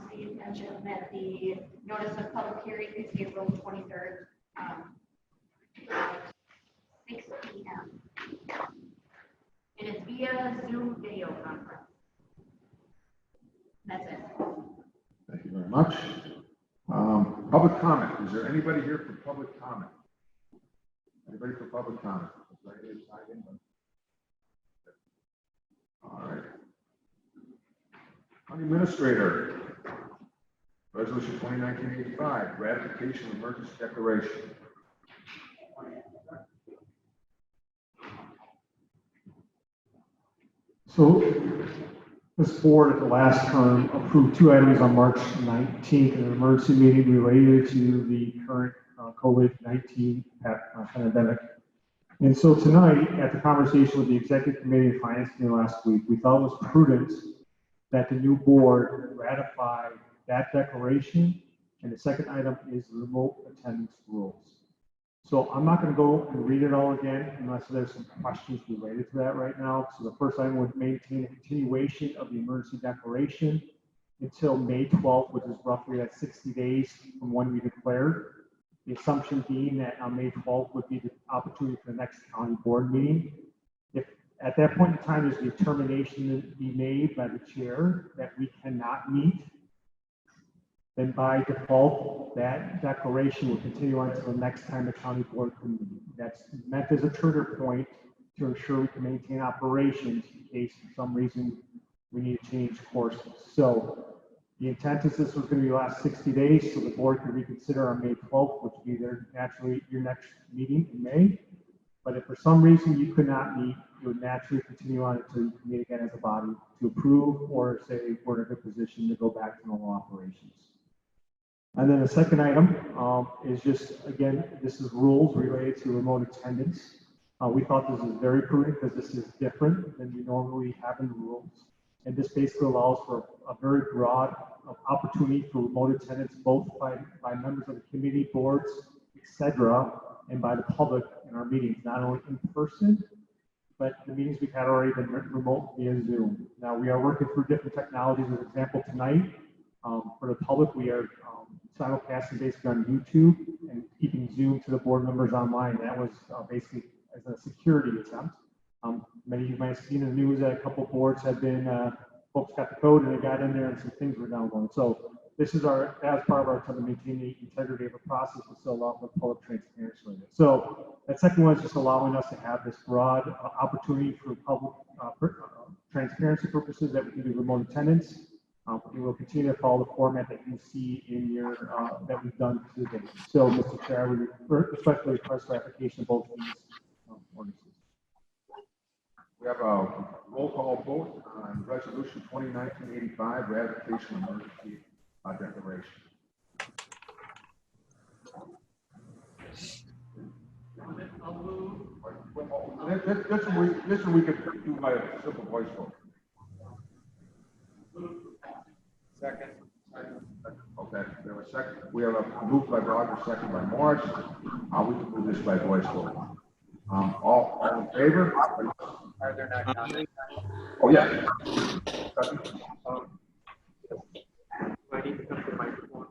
Steve mentioned that the notice of public hearing is April 23rd. p.m. And it's via Zoom video conference. That's it. Thank you very much. Public comment. Is there anybody here for public comment? Anybody for public comment? All right. County Administrator, Resolution 2019-85, ratification of emergency declaration. So this board at the last term approved two items on March 19th in an emergency meeting related to the current COVID-19 pandemic. And so tonight, at the conversation with the Executive Committee and Finance Committee last week, we thought it was prudent that the new board ratify that declaration. And the second item is the remote attendance rules. So I'm not going to go and read it all again unless there's some questions related to that right now. So the first item would maintain a continuation of the emergency declaration until May 12th, which is roughly at 60 days from when we declared. The assumption being that on May 12th would be the opportunity for the next county board meeting. If at that point in time there's a determination to be made by the chair that we cannot meet, then by default, that declaration will continue on until the next time the county board can meet. That's meant as a trigger point to ensure we can maintain operations in case for some reason we need to change courses. So the intent is this was going to be the last 60 days, so the board can reconsider on May 12th, which will be naturally your next meeting in May. But if for some reason you could not meet, you would naturally continue on until you can meet again as a body to approve or say we're in a good position to go back to normal operations. And then the second item is just, again, this is rules related to remote attendance. We thought this is very prudent because this is different than we normally have in the rules. And this basically allows for a very broad opportunity for remote attendance, both by members of the committee, boards, etc., and by the public in our meetings, not only in person, but the meetings we've had already been remote via Zoom. Now we are working through different technologies. As an example, tonight, for the public, we are simulcasting basically on YouTube and keeping Zoom to the board members online. That was basically as a security attempt. Many of you might have seen in the news that a couple of boards have been, folks got the code and they got in there and some things were downloaded. So this is as part of our attempt to maintain the integrity of the process, but still allow for public transparency with it. So that second one is just allowing us to have this broad opportunity for public transparency purposes that we can do remote attendance. We will continue to follow the format that you see in your that we've done to date. So, Mr. Chair, I would respectfully request ratification of both these ordinances. We have a roll call vote on Resolution 2019-85, ratification of emergency declaration. This one we could do by a simple voice vote. Second. Okay, we have a second. We have a move by Rogers, second by Morris. We can move this by voice vote. All in favor? Are there not comments? Oh, yeah. Do I need to come to the microphone?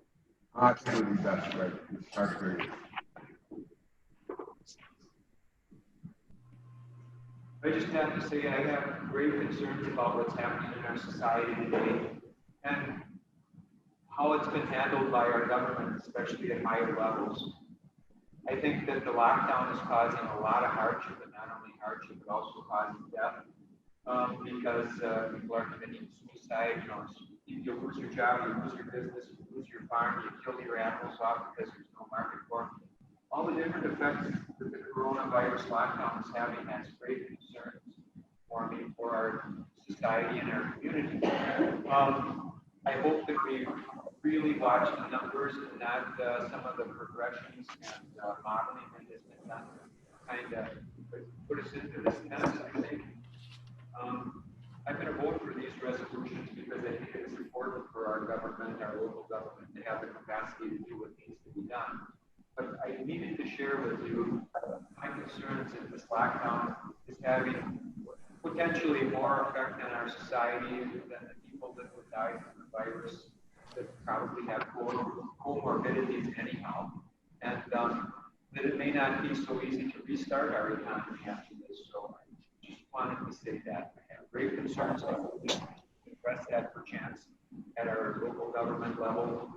It's going to be best, right? It's hard to hear. I just have to say I have great concerns about what's happening in our society today and how it's been handled by our government, especially at higher levels. I think that the lockdown is causing a lot of hardship, and not only hardship, but also causing death because people are committing suicide. You know, you lose your job, you lose your business, you lose your farm, you kill your animals off because there's no market for them. All the different effects that the coronavirus lockdown is having has great concerns for me, for our society and our community. I hope that we really watch the numbers and not some of the progressions and modeling that has been done kind of put us into this mess, I think. I'm going to vote for these resolutions because I think it is important for our government, our local government, to have the capacity to do what needs to be done. But I needed to share with you my concerns that this lockdown is having potentially more effect on our society than the people that would die from the virus that probably have comorbidities anyhow. And that it may not be so easy to restart our economy after this. So I just wanted to say that I have great concerns about address that perchance at our local government level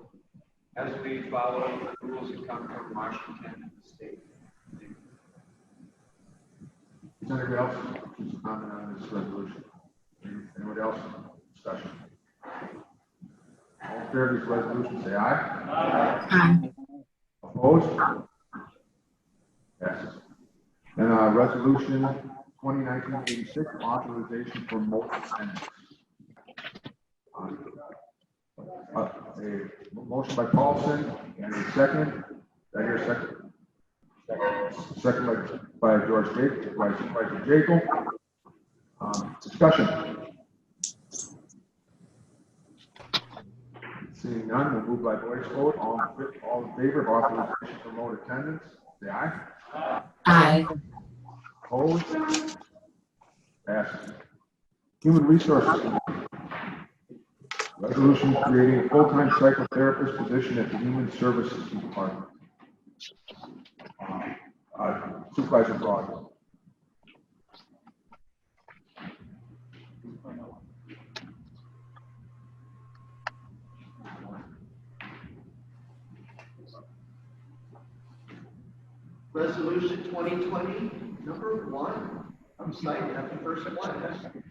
as we follow the rules that come from Washington and the state. Is anybody else comment on this resolution? Anyone else? Discussion. All in favor of this resolution, say aye. Aye. Opposed? Passes. Then, resolution 2019-86, authorization for mobile attendance. A motion by Paulson and a second. Did I hear a second? Second by George Jacob, by Supervisor Jacob. Discussion. Seeing none, we'll move by voice vote. All in favor of authorization for remote attendance, say aye. Aye. Opposed? Passes. Human Resources Committee. Resolution creating a full-time psychotherapist position at the Human Services Department. Supervisor Broad. Resolution 2020, number 1. I'm excited, that's the first one.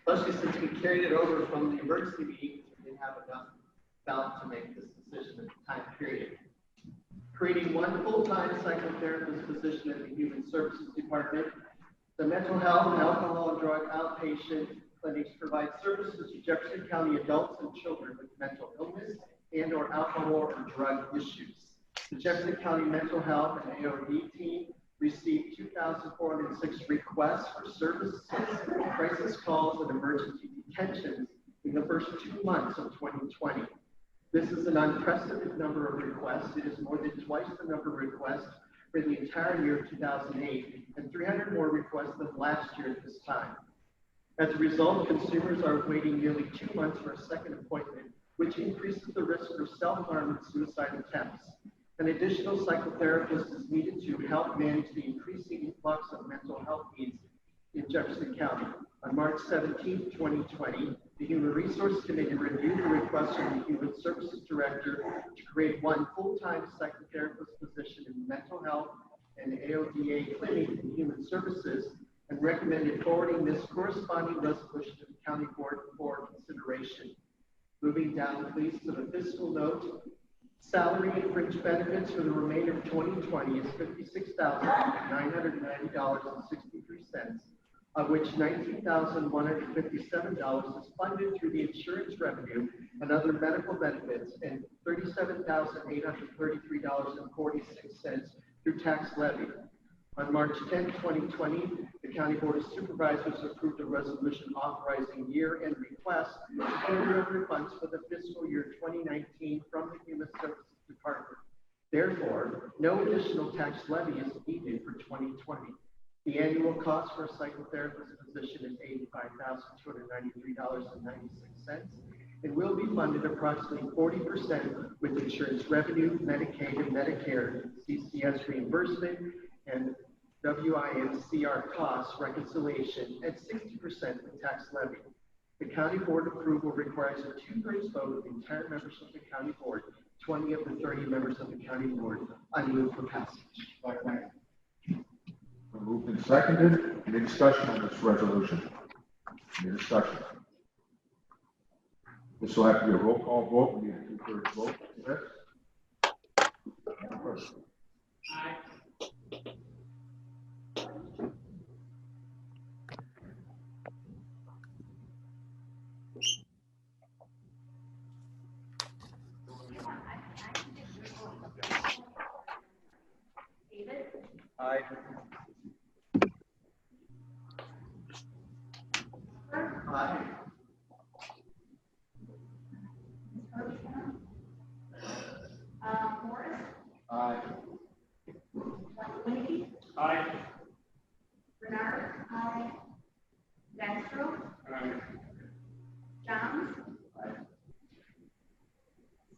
Especially since we carried it over from the emergency meeting, we didn't have enough ballot to make this decision at the time period. Creating one full-time psychotherapist position at the Human Services Department. The mental health and alcohol and drug outpatient clinics provide services to Jefferson County adults and children with mental illness and or alcohol or drug issues. The Jefferson County Mental Health and AOD team received 2,406 requests for services, crisis calls, and emergency detentions in the first 2 months of 2020. This is an unprecedented number of requests. It is more than twice the number of requests for the entire year of 2008 and 300 more requests than last year at this time. As a result, consumers are waiting nearly 2 months for a second appointment, which increases the risk for self-harm and suicide attempts. An additional psychotherapist is needed to help manage the increasing influx of mental health needs in Jefferson County. On March 17, 2020, the Human Resources Committee reviewed the request from the Human Services Director to create one full-time psychotherapist position in mental health and AODA clinic in Human Services and recommended forwarding this corresponding resolution to the County Board for consideration. Moving down, please, to the fiscal note. Salary and fringe benefits for the remainder of 2020 is $56,990.63, of which $19,157 is funded through the insurance revenue and other medical benefits, and $37,833.46 through tax levy. On March 10, 2020, the County Board of Supervisors approved a resolution authorizing year-end requests for carryover funds for the fiscal year 2019 from the Human Services Department. Therefore, no additional tax levy is needed for 2020. The annual cost for a psychotherapist position is $85,293.96 and will be funded approximately 40% with insurance revenue, Medicaid and Medicare, CCS reimbursement, and WINCR costs reconciliation at 60% with tax levy. The County Board approval requires a 2/3 vote of the entire membership of the County Board, 20 of the 30 members of the County Board. I move for passage. Moved and seconded. Any discussion on this resolution? Any discussion? This will have to be a roll call vote. We need a 2/3 vote for this. Aye. David, Aye. Aye. Morris, Aye. Winnie, Aye. Bernard, aye. Vanstro, Aye. Johns, Aye.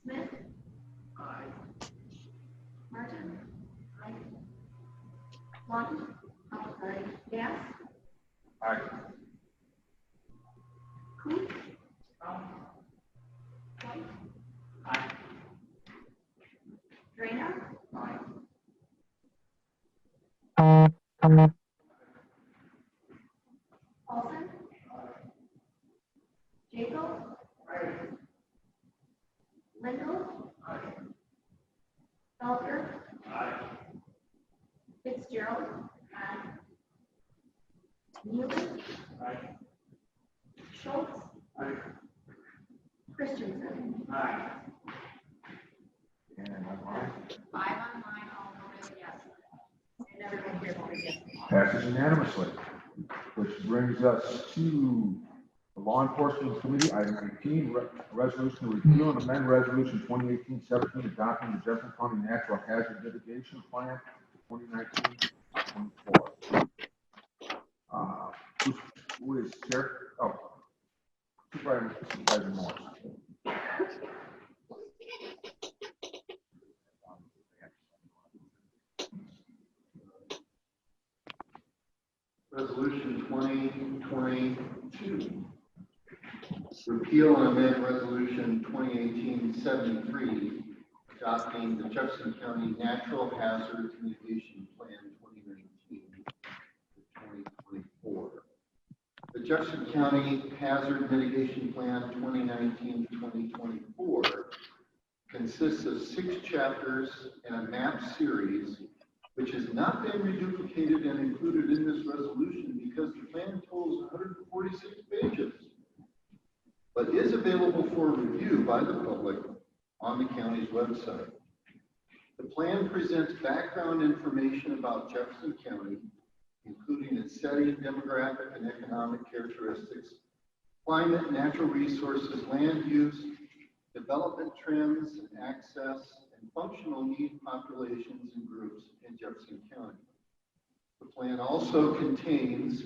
Smith, Aye. Martin, aye. Coots. White. Aye. Drainer. Paulson. Jacob. Lindell. Felker. Fitzgerald. Neely. Schultz. Christensen. And online. 5 online, all voted yes. And everyone here voted yes. Passes unanimously, which brings us to the Law Enforcement Committee, item 18, resolution to repeal and amend resolution 2018-17 adopting the Jefferson County Natural Hazard Mitigation Plan 2019-24. Who is chair? Oh, Supervisor Morris. Resolution 2022. Repeal and amend Resolution 2018-73, adopting the Jefferson County Natural Hazard Mitigation Plan 2019-2024. The Jefferson County Hazard Mitigation Plan 2019-2024 consists of 6 chapters and a map series, which has not been reduplicated and included in this resolution because the plan totals 146 pages, but is available for review by the public on the county's website. The plan presents background information about Jefferson County, including its setting, demographic, and economic characteristics, climate, natural resources, land use, development trends, and access, and functional need populations and groups in Jefferson County. The plan also contains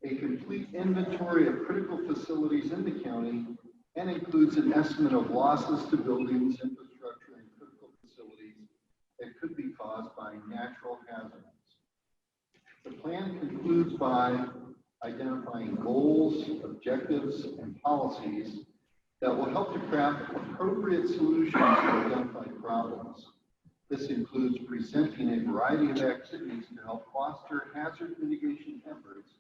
a complete inventory of critical facilities in the county and includes an estimate of losses to buildings, infrastructure, and critical facilities that could be caused by natural hazards. The plan concludes by identifying goals, objectives, and policies that will help to craft appropriate solutions to identified problems. This includes presenting a variety of activities to help foster hazard mitigation efforts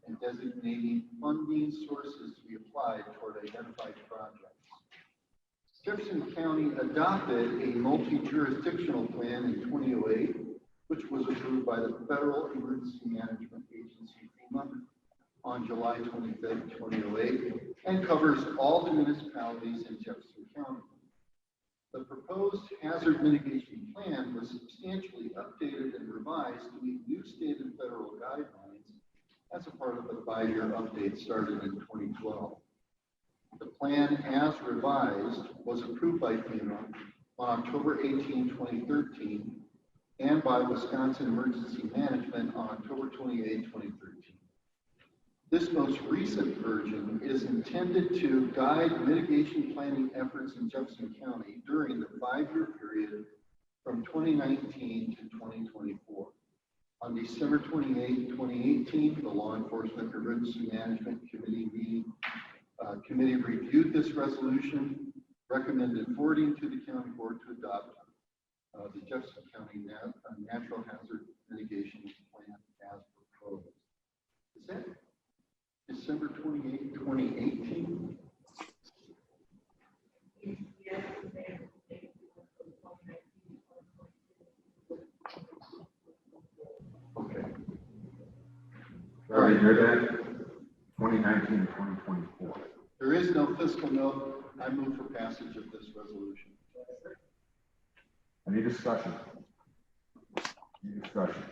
and designating funding sources to be applied toward identified projects. Jefferson County adopted a multi-jurisdictional plan in 2008, which was approved by the Federal Emergency Management Agency, FEMA, on July 25th, 2008, and covers all the municipalities in Jefferson County. The proposed hazard mitigation plan was substantially updated and revised to meet new state and federal guidelines as a part of the 5-year update started in 2012. The plan, as revised, was approved by FEMA on October 18, 2013, and by Wisconsin Emergency Management on October 28, 2013. This most recent version is intended to guide mitigation planning efforts in Jefferson County during the 5-year period from 2019 to 2024. On December 28, 2018, the Law Enforcement Emergency Management Committee reviewed this resolution, recommended forwarding to the county board to adopt the Jefferson County Natural Hazard Mitigation Plan as proposed. Is that December 28, 2018? Okay. All right, hear that? 2019 and 2024. There is no fiscal note. I move for passage of this resolution. Any discussion? Any discussion?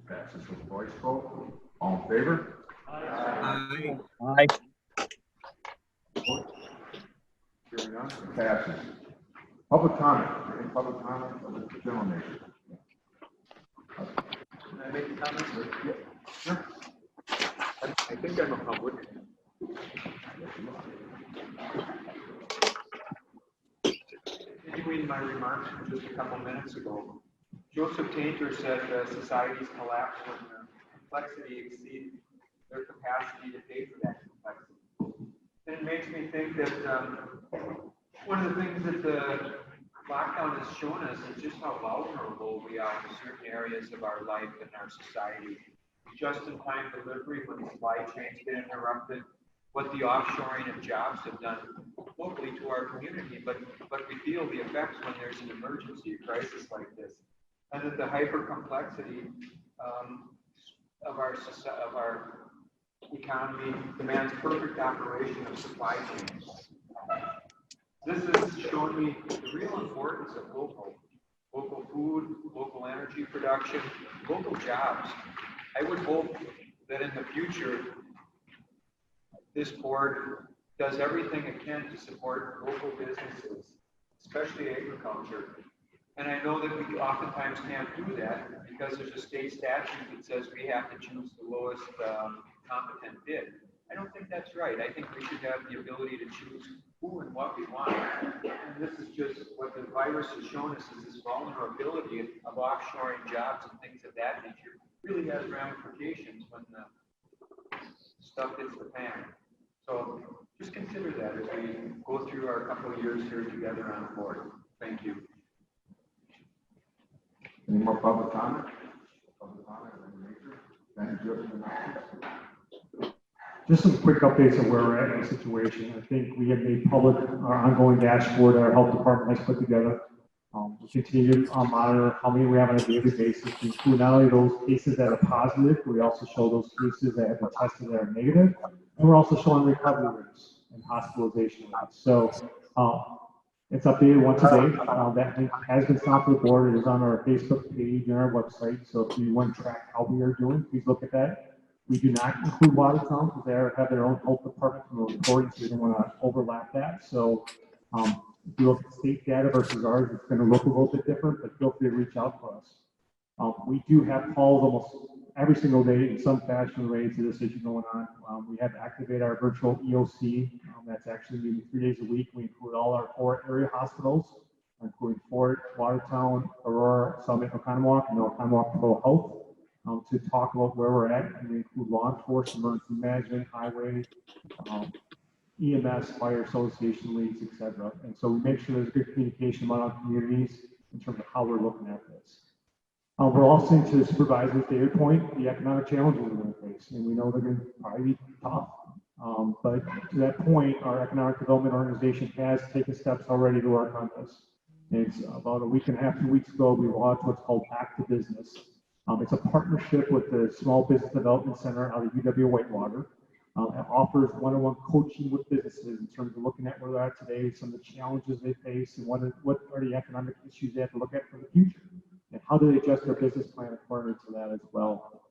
Passes with voice vote. All in favor? Aye. Aye. Hearing none, it passes. Public comment. Any public comment of the general nature? Can I make a comment? Yeah. Sure. I think I'm a public. Continuing my remarks from just a couple minutes ago, Joseph Tainter said societies collapse when the complexity exceeds their capacity to pay for that complexity. And it makes me think that one of the things that the lockdown has shown us is just how vulnerable we are in certain areas of our life and our society. Just-in-time delivery when supply chains get interrupted, what the offshoring of jobs have done locally to our community, but we feel the effects when there's an emergency, a crisis like this. And that the hyper-complexity of our economy demands perfect operation of supply chains. This has shown me the real importance of local food, local energy production, local jobs. I would hope that in the future, this board does everything it can to support local businesses, especially agriculture. And I know that we oftentimes can't do that because there's a state statute that says we have to choose the lowest competent bid. I don't think that's right. I think we should have the ability to choose who and what we want. And this is just what the virus has shown us is this vulnerability of offshoring jobs and things of that nature really has ramifications when the stuff hits the fan. So just consider that as we go through our couple of years here together on the board. Thank you. Any more public comment? Public comment of any nature? Ben, do you have any announcements? Just some quick updates of where we're at in the situation. I think we have made public our ongoing dashboard that our health department has put together. We continue to monitor how many we have on a daily basis. We include not only those cases that are positive, we also show those cases that have been tested that are negative, and we're also showing recovery rates and hospitalization rates. So it's updated once a day. That link has been sent to the board. It is on our Facebook page and our website. So if you want to track how we are doing, please look at that. We do not include Watertown because they have their own health department from the reporting, so we don't want to overlap that. So if you look at state data versus ours, it's going to look a little bit different, but feel free to reach out to us. We do have calls almost every single day in some fashion related to this issue going on. We have activated our virtual EOC. That's actually meeting 3 days a week. We include all our 4 area hospitals, including Fort, Watertown, Aurora, Summit, Oconomowoc, and Oconomowoc Pro Health. To talk about where we're at, and we include law enforcement, emergency management, highway, EMS, fire association leads, etc. And so we make sure there's good communication among our communities in terms of how we're looking at this. We're also into the supervisor's data point, the economic challenges we're going to face, and we know they're going to probably be tough. But to that point, our economic development organization has taken steps already to work on this. It's about a week and a half, 2 weeks ago, we launched what's called Back to Business. It's a partnership with the Small Business Development Center out of UW Whitewater. It offers one-on-one coaching with businesses in terms of looking at where they're at today, some of the challenges they face, and what are the economic issues they have to look at for the future, and how do they adjust their business plan according to that as well.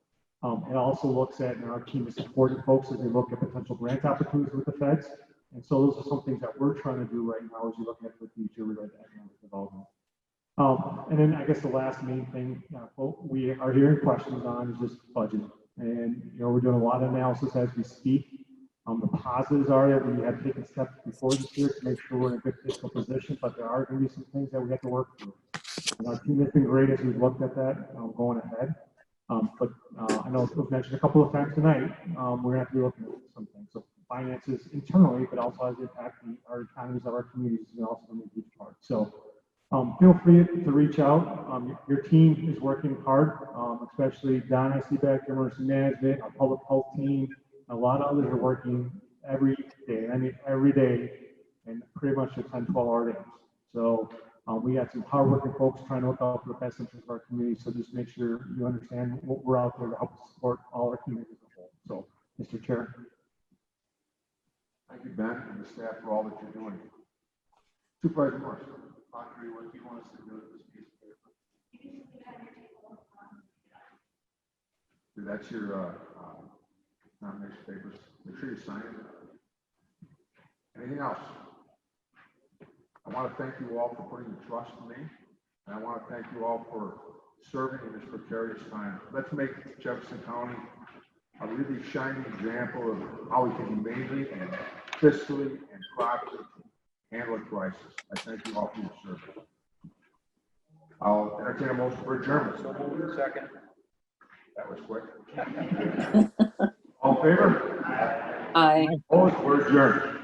It also looks at, and our team is supporting folks as they look at potential grant opportunities with the feds. And so those are some things that we're trying to do right now as you look at the future related to economic development. And then I guess the last main thing we are hearing questions on is just budget. And, we're doing a lot of analysis as we speak. The positives are that we have taken steps before this year to make sure we're in a good fiscal position, but there are going to be some things that we have to work through. And our team has been great as we've looked at that going ahead. But I know it was mentioned a couple of times tonight, we're going to have to be looking at some things. So finances internally, but also has impact our economies of our communities is also going to be a huge part. So feel free to reach out. Your team is working hard, especially Don, I see back here, emergency management, our public health team. A lot of others are working every day. I mean, every day, and pretty much a 10, 12-hour days. So we got some hardworking folks trying to look out for the best interest of our community. So just make sure you understand what we're out there to help support all our communities as a whole. So, Mr. Chair. Thank you, Ben, and the staff for all that you're doing. Supervisor Morris. Audrey, what do you want us to do with this piece of paper? That's your nomination papers. Make sure you sign it. Anything else? I want to thank you all for putting the trust in me, and I want to thank you all for serving in this precarious time. Let's make Jefferson County a really shining example of how we can humanely and fiscally and properly handle a crisis. I thank you all for your service. I'll entertain a motion for adjournment. So moved. Second. That was quick. All All in favor? Aye. Opposed? We're adjourned.